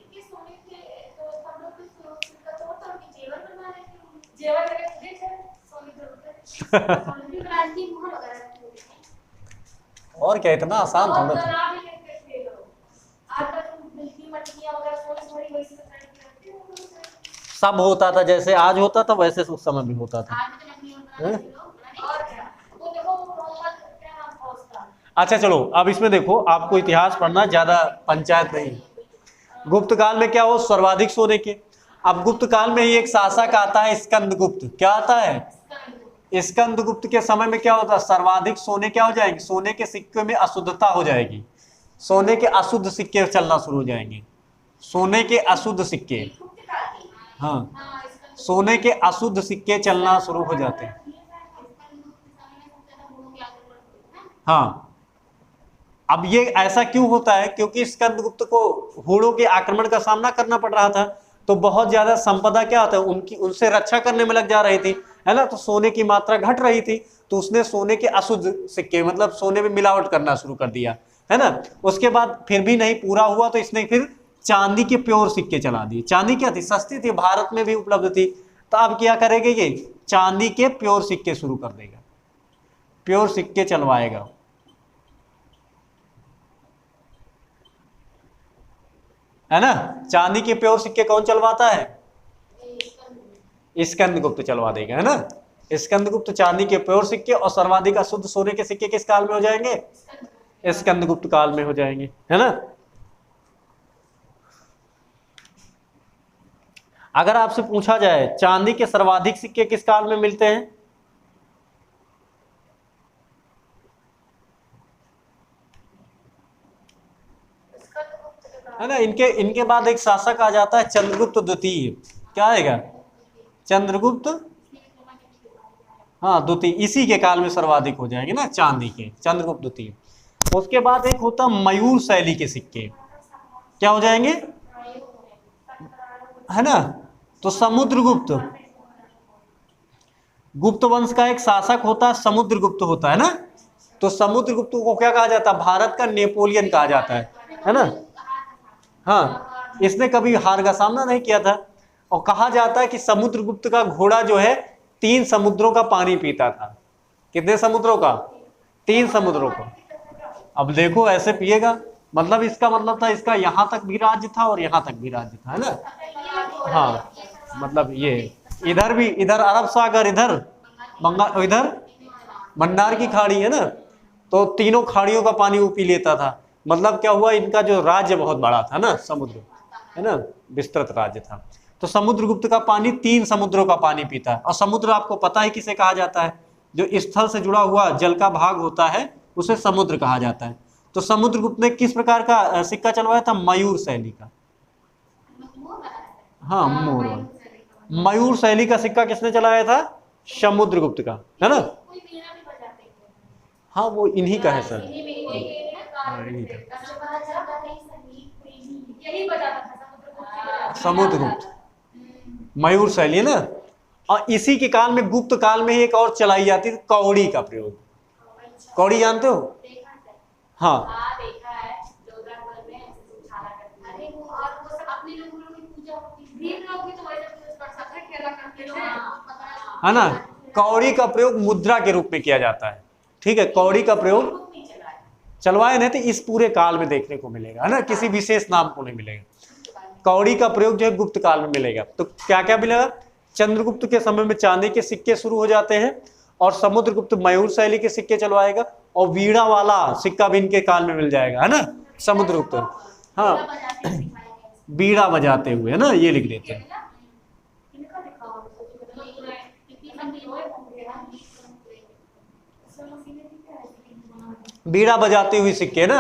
और क्या, इतना आसान थोड़ा था। सब होता था जैसे आज होता था वैसे उस समय भी होता था। अच्छा चलो, अब इसमें देखो, आपको इतिहास पढ़ना, ज्यादा पंचायत नहीं। गुप्त काल में क्या हो, सर्वाधिक सोने के। अब गुप्त काल में ही एक शासक आता है स्कंदगुप्त। क्या आता है, स्कंदगुप्त के समय में क्या होता है, सर्वाधिक सोने क्या हो जाएंगे, सोने के सिक्के में अशुद्धता हो जाएगी, सोने के अशुद्ध सिक्के चलना शुरू हो जाएंगे, सोने के अशुद्ध सिक्के, हाँ, सोने के अशुद्ध सिक्के चलना शुरू हो जाते हैं। हाँ, अब ये ऐसा क्यों होता है, क्योंकि स्कंदगुप्त को हूणों के आक्रमण का सामना करना पड़ रहा था, तो बहुत ज्यादा संपदा क्या होता है उनकी, उनसे रक्षा करने में लग जा रही थी, है ना। तो सोने की मात्रा घट रही थी, तो उसने सोने के अशुद्ध सिक्के, मतलब सोने में मिलावट करना शुरू कर दिया, है ना। उसके बाद फिर भी नहीं पूरा हुआ, तो इसने फिर चांदी के प्योर सिक्के चला दिए। चांदी क्या थी, सस्ती थी, भारत में भी उपलब्ध थी। तो अब क्या करेगा, ये चांदी के प्योर सिक्के शुरू कर देगा, प्योर सिक्के चलवाएगा, है ना। चांदी के प्योर सिक्के कौन चलवाता है, स्कंदगुप्त चलवा देगा, है ना। स्कंदगुप्त चांदी के प्योर सिक्के और सर्वाधिक अशुद्ध सोने के सिक्के किस काल में हो जाएंगे, स्कंदगुप्त काल में हो जाएंगे, है ना। अगर आपसे पूछा जाए चांदी के सर्वाधिक सिक्के किस काल में मिलते हैं, है ना। इनके बाद एक शासक आ जाता है चंद्रगुप्त द्वितीय। क्या आएगा, चंद्रगुप्त, हाँ, द्वितीय। इसी के काल में सर्वाधिक हो जाएंगे ना, चांदी के, चंद्रगुप्त द्वितीय। उसके बाद एक होता मयूर शैली के सिक्के। क्या हो जाएंगे, है ना। तो समुद्रगुप्त, गुप्त वंश का एक शासक होता है समुद्रगुप्त होता है ना। तो समुद्रगुप्त को क्या कहा जाता है, भारत का नेपोलियन कहा जाता है ना। हाँ, इसने कभी हार का सामना नहीं किया था। और कहा जाता है कि समुद्रगुप्त का घोड़ा जो है 3 समुद्रों का पानी पीता था। कितने समुद्रों का, 3 समुद्रों का। अब देखो ऐसे पिएगा, मतलब इसका मतलब था इसका यहां तक भी राज्य था और यहां तक भी राज्य था, है ना। हाँ, मतलब ये इधर भी, इधर अरब सागर, इधर बंगाल, इधर मन्नार की खाड़ी, है ना। तो तीनों खाड़ियों का पानी वो पी लेता था। मतलब क्या हुआ, इनका जो राज्य बहुत बड़ा था ना, समुद्र, है ना, विस्तृत राज्य था। तो समुद्रगुप्त का पानी 3 समुद्रों का पानी पीता है। और समुद्र आपको पता है किसे कहा जाता है, जो स्थल से जुड़ा हुआ जल का भाग होता है उसे समुद्र कहा जाता है। तो समुद्रगुप्त ने किस प्रकार का सिक्का चलवाया था, मयूर शैली का, हाँ मोर वाला। मयूर शैली का सिक्का किसने चलाया था? समुद्रगुप्त का, है ना? हाँ वो इन्हीं का है सर। हाँ इन्हीं का, समुद्रगुप्त, मयूर शैली है ना। और इसी के काल में, गुप्त काल में ही एक और चलाई जाती थी, कौड़ी का प्रयोग। कौड़ी जानते हो? हाँ है ना, कौड़ी का प्रयोग मुद्रा के रूप में किया जाता है। ठीक है, कौड़ी का प्रयोग चलवाए नहीं तो इस पूरे काल में देखने को मिलेगा, है ना, किसी विशेष नाम को नहीं मिलेगा। कौड़ी का प्रयोग जो है गुप्त काल में मिलेगा। तो क्या क्या मिलेगा? चंद्रगुप्त के समय में चांदी के सिक्के शुरू हो जाते हैं, और समुद्रगुप्त मयूर शैली के सिक्के चलवाएगा, और वीणा वाला सिक्का भी इनके काल में मिल जाएगा, है ना, समुद्रगुप्त। हाँ बीड़ा बजाते हुए, है ना, ये लिख देते हैं। बीड़ा बजाती हुई सिक्के ना,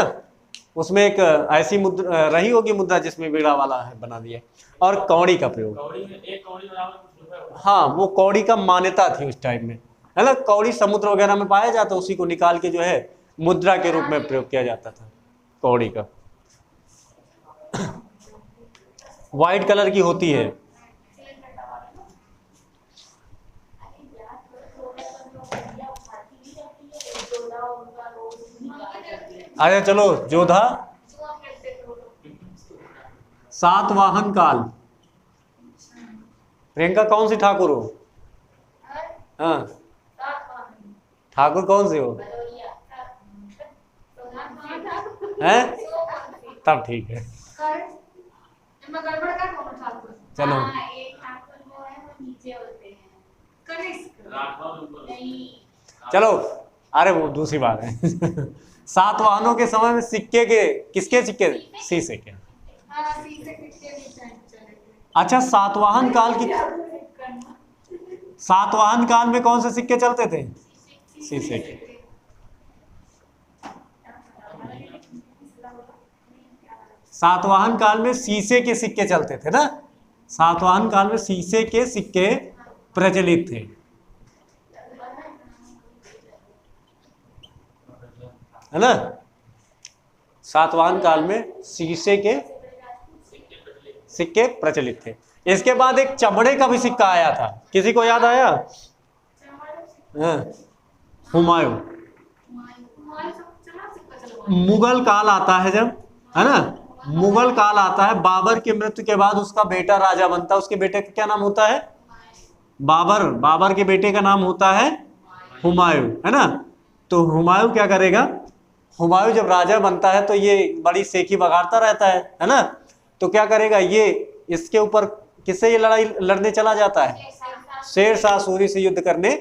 उसमें एक ऐसी मुद्रा रही होगी, मुद्रा जिसमें बीड़ा वाला है बना दिया। और कौड़ी का प्रयोग, हाँ वो कौड़ी का मान्यता थी उस टाइम में, है ना। कौड़ी समुद्र वगैरह में पाया जाता, उसी को निकाल के जो है मुद्रा के रूप में प्रयोग किया जाता था कौड़ी का। व्हाइट कलर की होती है। अरे चलो, जोधा सातवाहन काल। प्रियंका कौन सी ठाकुर हो? हाँ ठाकुर कौन सी हो? हैं? तब ठीक है, चलो। चलो अरे वो दूसरी बात है। सातवाहनों के समय में सिक्के के, किसके सिक्के? शीशे के। अच्छा सातवाहन काल की, सातवाहन काल में कौन से सिक्के चलते थे? शीशे के। सातवाहन काल में शीशे के सिक्के चलते थे ना, सातवाहन काल में शीशे के सिक्के प्रचलित थे, है ना। सातवाहन काल में शीशे के सिक्के प्रचलित थे। इसके बाद एक चमड़े का भी सिक्का आया था, किसी को याद आया? हुमायूं। मुगल काल आता है जब, है ना, मुगल काल आता है, बाबर की मृत्यु के बाद उसका बेटा राजा बनता है। उसके बेटे का क्या नाम होता है? बाबर। बाबर के बेटे का नाम होता है हुमायूं, है ना। तो हुमायूं क्या करेगा? हुमायूं जब राजा बनता है तो ये बड़ी सेखी बगाड़ता रहता है ना। तो क्या करेगा ये, इसके ऊपर किससे ये लड़ाई लड़ने चला जाता है? शेर शाह सूरी से युद्ध करने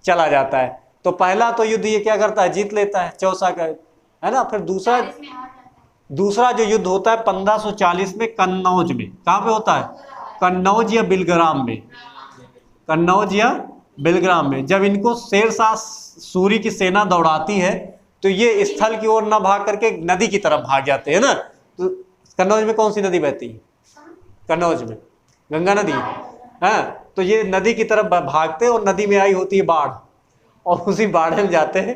चला जाता है। तो पहला तो युद्ध ये क्या करता है? जीत लेता है, चौसा का, है ना। फिर दूसरा जो युद्ध होता है 1540 में कन्नौज में। कहाँ पे होता है? कन्नौज या बिलग्राम में, कन्नौज या बिलग्राम में। जब इनको शेर शाह सूरी की सेना दौड़ाती है तो ये स्थल की ओर ना भाग करके नदी की तरफ भाग जाते हैं ना। तो कन्नौज में कौन सी नदी बहती है? कन्नौज में गंगा नदी है। तो ये नदी की तरफ भागते हैं, और नदी में आई होती है बाढ़, और उसी बाढ़ में जाते हैं।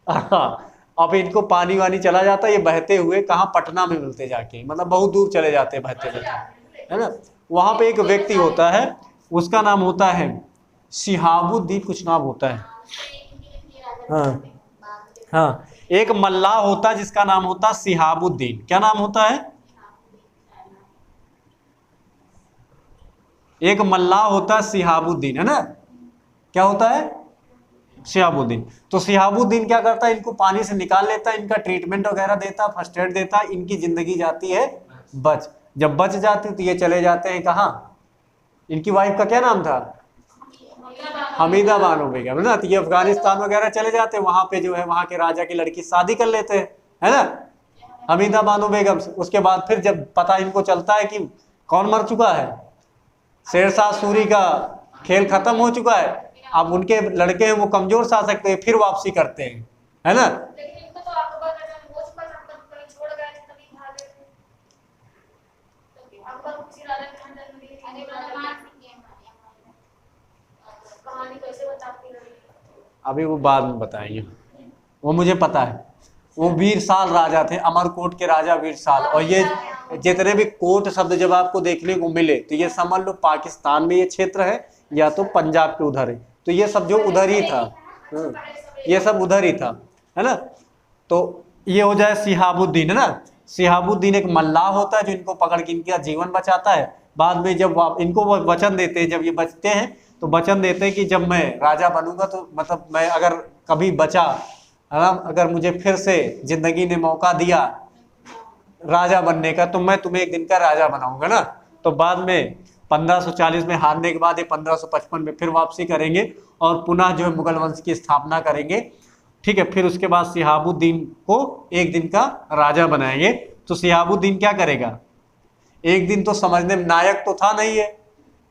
हाँ, अब इनको पानी वानी चला जाता है, ये बहते हुए कहाँ? पटना में मिलते जाके, मतलब बहुत दूर चले जाते हैं बहते बहते, है ना। वहां पे एक व्यक्ति होता है, उसका नाम होता है शिहाबुद्दीन, कुछ नाम होता है। हाँ हाँ, एक मल्लाह होता है जिसका नाम होता है शिहाबुद्दीन। क्या नाम होता है? एक मल्लाह होता है शिहाबुद्दीन, है ना। क्या होता है? शिहाबुद्दीन। तो शिहाबुद्दीन क्या करता है? इनको पानी से निकाल लेता है, इनका ट्रीटमेंट वगैरह देता है, फर्स्ट एड देता है, इनकी जिंदगी जाती है बच। जब बच जाती तो ये चले जाते हैं कहाँ? इनकी वाइफ का क्या नाम था? हमीदा बानो बेगम, है ना। तो ये अफगानिस्तान वगैरह चले जाते हैं, वहां पे जो है वहां के राजा की लड़की शादी कर लेते हैं, है ना, हमीदा बानो बेगम से। उसके बाद फिर जब पता इनको चलता है कि कौन मर चुका है, शेर शाह सूरी का खेल खत्म हो चुका है, अब उनके लड़के हैं वो कमजोर शासक थे, फिर वापसी करते हैं, है ना। अभी वो बाद में बताएंगे, वो मुझे पता है। वो वीरसाल राजा थे, अमरकोट के राजा वीरसाल। और ये जितने भी कोट शब्द जब आपको देखने को मिले तो ये समझ लो पाकिस्तान में ये क्षेत्र है या तो पंजाब के उधर है, तो ये सब जो उधर ही था। ये सब उधर ही था, है ना। तो ये हो जाए सिहाबुद्दीन, है ना। सिहाबुद्दीन एक मल्लाह होता है जो इनको पकड़ के इनका जीवन बचाता है। बाद में जब इनको वो वचन देते हैं, जब ये बचते हैं तो वचन देते हैं कि जब मैं राजा बनूंगा तो मतलब मैं अगर कभी बचा, अगर मुझे फिर से जिंदगी ने मौका दिया राजा बनने का तो मैं तुम्हें एक दिन का राजा बनाऊंगा ना। तो बाद में 1540 में हारने के बाद ये 1555 में फिर वापसी करेंगे और पुनः जो है मुगल वंश की स्थापना करेंगे। ठीक है, फिर उसके बाद सिहाबुद्दीन को एक दिन का राजा बनाएंगे। तो सिहाबुद्दीन क्या करेगा, एक दिन तो समझने में नायक तो था नहीं है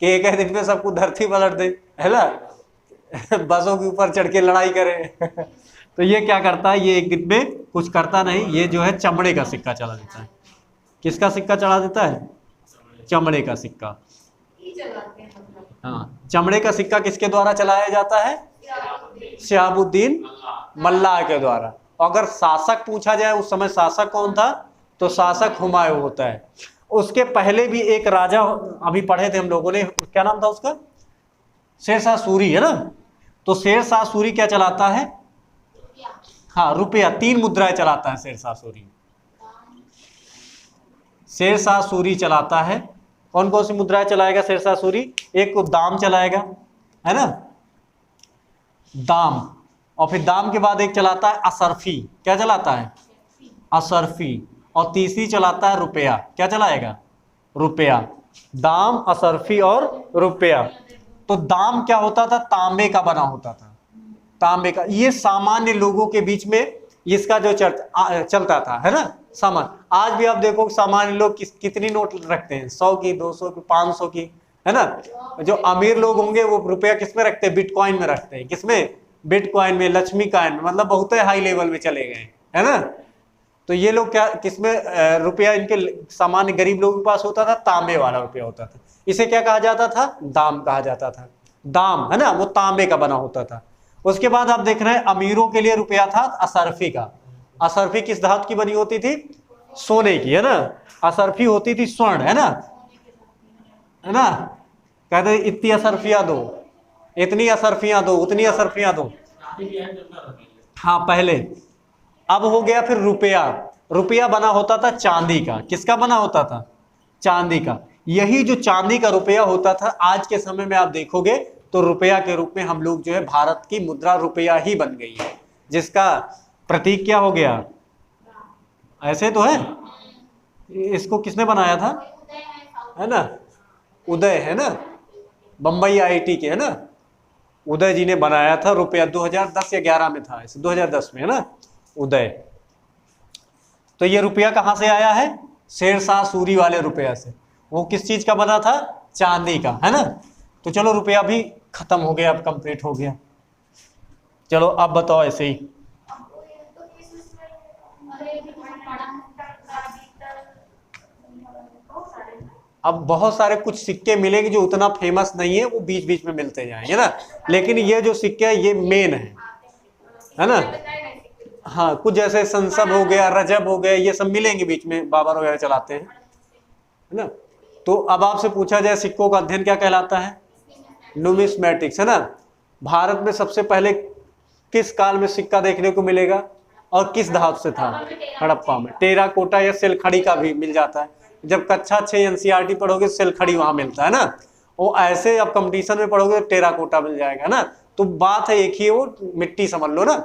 कि एक दिन में सबको धरती पलट दे, है ना, बसों के ऊपर चढ़ के लड़ाई करे। तो ये क्या करता है, ये एक दिन में कुछ करता नहीं, ये जो है चमड़े का सिक्का चला देता है। किसका सिक्का चढ़ा देता है, चमड़े का सिक्का। हाँ, चमड़े का सिक्का किसके द्वारा चलाया जाता है, सिहाबुद्दीन मल्लाह के द्वारा। अगर शासक पूछा जाए उस समय शासक कौन था, तो शासक हुमायूं होता है। उसके पहले भी एक राजा अभी पढ़े थे हम लोगों ने, क्या नाम था उसका, शेरशाह सूरी, है ना। तो शेरशाह सूरी क्या चलाता है, हाँ रुपया, 3 मुद्राएं चलाता है शेरशाह सूरी। शेरशाह सूरी चलाता है, कौन कौन सी मुद्राएं चलाएगा शेरशाह सूरी, एक को दाम चलाएगा, है ना, दाम। और फिर दाम के बाद एक चलाता है असरफी, क्या चलाता है, असरफी। और तीसरी चलाता है रुपया, क्या चलाएगा, रुपया। दाम, असरफी और रुपया। तो दाम क्या होता था, तांबे का बना होता था, तांबे का। ये सामान्य लोगों के बीच में इसका जो चलता था, है ना, सामान। आज भी आप देखो सामान्य लोग कितनी नोट रखते हैं, 100 की, 200 की, 500 की, है ना। जो अमीर लोग होंगे वो रुपया किस में रखते हैं, बिटकॉइन में रखते हैं। किसमें, बिटकॉइन में, लक्ष्मी कॉइन में, मतलब बहुत हाई लेवल में चले गए, है ना। तो ये लोग क्या किसमें, रुपया इनके सामान्य गरीब लोगों के पास होता था, तांबे वाला रुपया होता था। इसे क्या कहा जाता था, दाम कहा जाता था। दाम, है ना, वो तांबे का बना होता था। उसके बाद आप देख रहे हैं अमीरों के लिए रुपया था असरफी का। असरफी किस धातु की बनी होती थी, सोने की, है ना। असरफी होती थी स्वर्ण, है ना, है ना। कहते इतनी असरफियां दो, इतनी असरफियां दो, उतनी असरफियां दो। हाँ पहले। अब हो गया फिर रुपया। रुपया बना होता था चांदी का। किसका बना होता था, चांदी का। यही जो चांदी का रुपया होता था, आज के समय में आप देखोगे तो रुपया के रूप में हम लोग जो है भारत की मुद्रा रुपया ही बन गई है, जिसका प्रतीक क्या हो गया, ऐसे तो है। इसको किसने बनाया था, है ना, उदय, है ना, बम्बई आईआईटी के, है ना, उदय जी ने बनाया था। रुपया 2010 या 11 में था, ऐसे 2010 में, है ना, उदय। तो ये रुपया कहां से आया है, शेरशाह सूरी वाले रुपया से। वो किस चीज का बना था, चांदी का, है ना। तो चलो रुपया भी खत्म हो गया, अब कंप्लीट हो गया। चलो अब बताओ ऐसे ही। अब बहुत सारे कुछ सिक्के मिलेंगे जो उतना फेमस नहीं है, वो बीच बीच में मिलते जाएंगे ना। लेकिन ये जो सिक्के है ये मेन है ना। हाँ, कुछ जैसे संसद हो गया, रजब हो गया, ये सब मिलेंगे बीच में, बाबर वगैरह चलाते हैं, है ना। तो अब आपसे पूछा जाए सिक्कों का अध्ययन क्या कहलाता है, न्यूमिस्मेटिक्स, है ना। भारत में सबसे पहले किस काल में सिक्का देखने को मिलेगा और किस धातु से था, हड़प्पा में। टेराकोटा या सिलखड़ी का भी मिल जाता है। जब कक्षा 6 एनसीईआरटी पढ़ोगे सिलखड़ी वहां मिलता है ना। वो ऐसे अब कंपटीशन में पढ़ोगे तो टेराकोटा मिल जाएगा ना। तो बात है एक ही, वो मिट्टी समझ लो ना।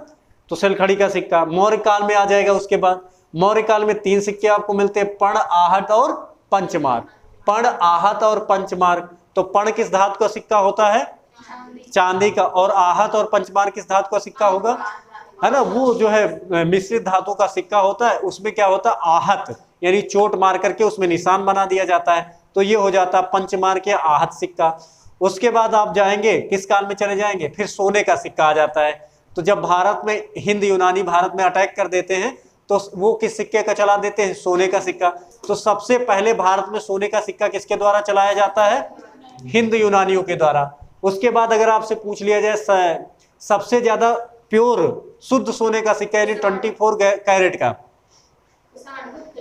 तो सिलखड़ी का सिक्का मौर्य काल में आ जाएगा। उसके बाद मौर्य काल में 3 सिक्के आपको मिलते हैं, पर्ण, आहट और पंचमार्क। पर्ण, आहट और पंचमार्क। तो पर्ण किस धातु का सिक्का होता है, चांदी का। और आहत और पंचमार्क किस धातु का सिक्का होगा, है ना, वो जो है मिश्रित धातु का सिक्का होता है। उसमें क्या होता है, आहत यानी चोट मार करके उसमें निशान बना दिया जाता है। तो ये हो जाता है पंचमार्क या आहत सिक्का। उसके बाद आप जाएंगे किस काल में चले जाएंगे, फिर सोने का सिक्का आ जाता है। तो जब भारत में हिंद यूनानी भारत में अटैक कर देते हैं तो वो किस सिक्के का चला देते हैं, सोने का सिक्का। तो सबसे पहले भारत में सोने का सिक्का किसके द्वारा चलाया जाता है, हिंद यूनानियों के द्वारा। उसके बाद अगर आपसे पूछ लिया जाए सबसे ज्यादा प्योर शुद्ध सोने का सिक्का यानी 24 कैरेट का,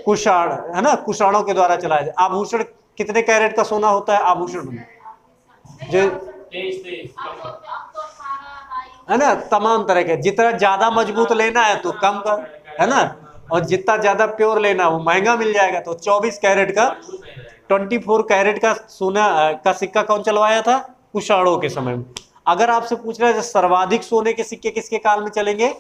कुषाण है ना, कुषाणों के द्वारा चलाया जाए। आभूषण कितने कैरेट का सोना होता है आभूषण में, जो है ना, तमाम तरह के, जितना ज्यादा मजबूत लेना है तो कम कर, है ना, और जितना ज्यादा प्योर लेना वो महंगा मिल जाएगा। तो 24 कैरेट का 24 कैरेट का सोना का सिक्का कौन चलवाया था, कुषाणों के समय में। अगर आपसे पूछ रहा है सर्वाधिक सोने के सिक्के किसके काल में चलेंगे,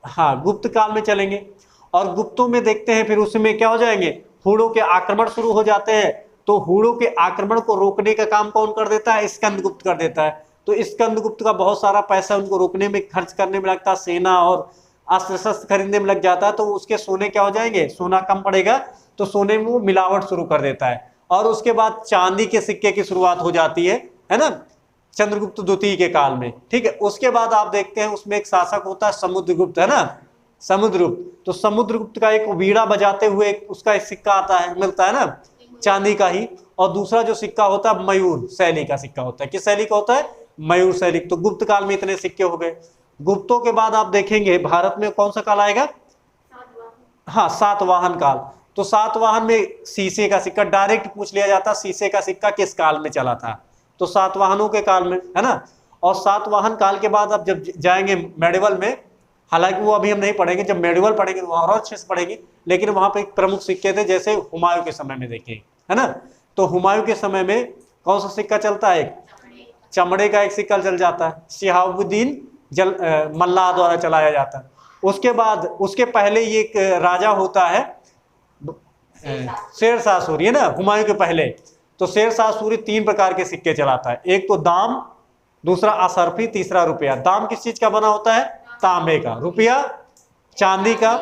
हाँ गुप्त काल में चलेंगे। और गुप्तों में देखते हैं फिर उसमें क्या हो जाएंगे, हूणों के आक्रमण शुरू हो जाते हैं। तो हूणों के आक्रमण को रोकने का काम कौन कर देता है, स्कंदगुप्त कर देता है। तो स्कंदगुप्त का बहुत सारा पैसा उनको रोकने में खर्च करने में लगता है, सेना और अस्त्र शस्त्र खरीदने में लग जाता है। तो उसके सोने क्या हो जाएंगे, सोना कम पड़ेगा तो सोने में वो मिलावट शुरू कर देता है। और उसके बाद चांदी के सिक्के की शुरुआत हो जाती है ना, चंद्रगुप्त द्वितीय के काल में। ठीक है, उसके बाद आप देखते हैं उसमें एक शासक होता है समुद्रगुप्त, है ना, समुद्रगुप्त। तो समुद्रगुप्त का एक वीणा बजाते हुए उसका एक सिक्का आता है, मिलता है ना, चांदी का ही। और दूसरा जो सिक्का होता है मयूर शैली का सिक्का होता है। किस शैली का होता है, मयूर शैली। तो गुप्त काल में इतने सिक्के हो गए। गुप्तों के बाद आप देखेंगे भारत में कौन सा काल आएगा, हाँ सातवाहन काल। तो सातवाहन में शीशे का सिक्का, डायरेक्ट पूछ लिया जाता शीशे का सिक्का किस काल में चला था, तो सातवाहनों के काल में, है ना। और सातवाहन काल के बाद आप जब जाएंगे मेडिवल में, हालांकि वो अभी हम नहीं पढ़ेंगे, जब मेडिवल पढ़ेंगे तो वहां और अच्छे से पढ़ेंगे, लेकिन वहां पे एक प्रमुख सिक्के थे, जैसे हुमायूं के समय में देखिए, है ना। तो हुमायूं के समय में कौन सा सिक्का चलता है, चमड़े का एक सिक्का चल जाता है, शिहाबुद्दीन मल्लाह द्वारा चलाया जाता है। उसके बाद उसके पहले ये एक राजा होता है शेरशाह सूरी, है ना, हुमायूं के पहले। तो शेरशाह सूरी 3 प्रकार के सिक्के चलाता है, एक तो दाम, दूसरा असरफी, तीसरा रुपया। दाम किस चीज का बना होता है, तांबे का, रुपया चांदी का,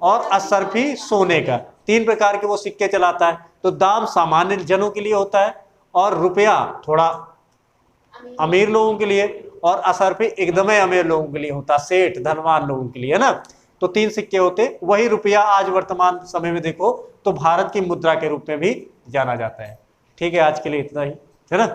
और असरफी सोने का। 3 प्रकार के वो सिक्के चलाता है। तो दाम सामान्य जनों के लिए होता है, और रुपया थोड़ा अमीर लोगों के लिए, और असरफी एकदम अमीर लोगों के लिए होता है, सेठ धनवान लोगों के लिए, है ना। तो 3 सिक्के होते। वही रुपया आज वर्तमान समय में देखो तो भारत की मुद्रा के रूप में भी जाना जाता है। ठीक है, आज के लिए इतना ही, है ना।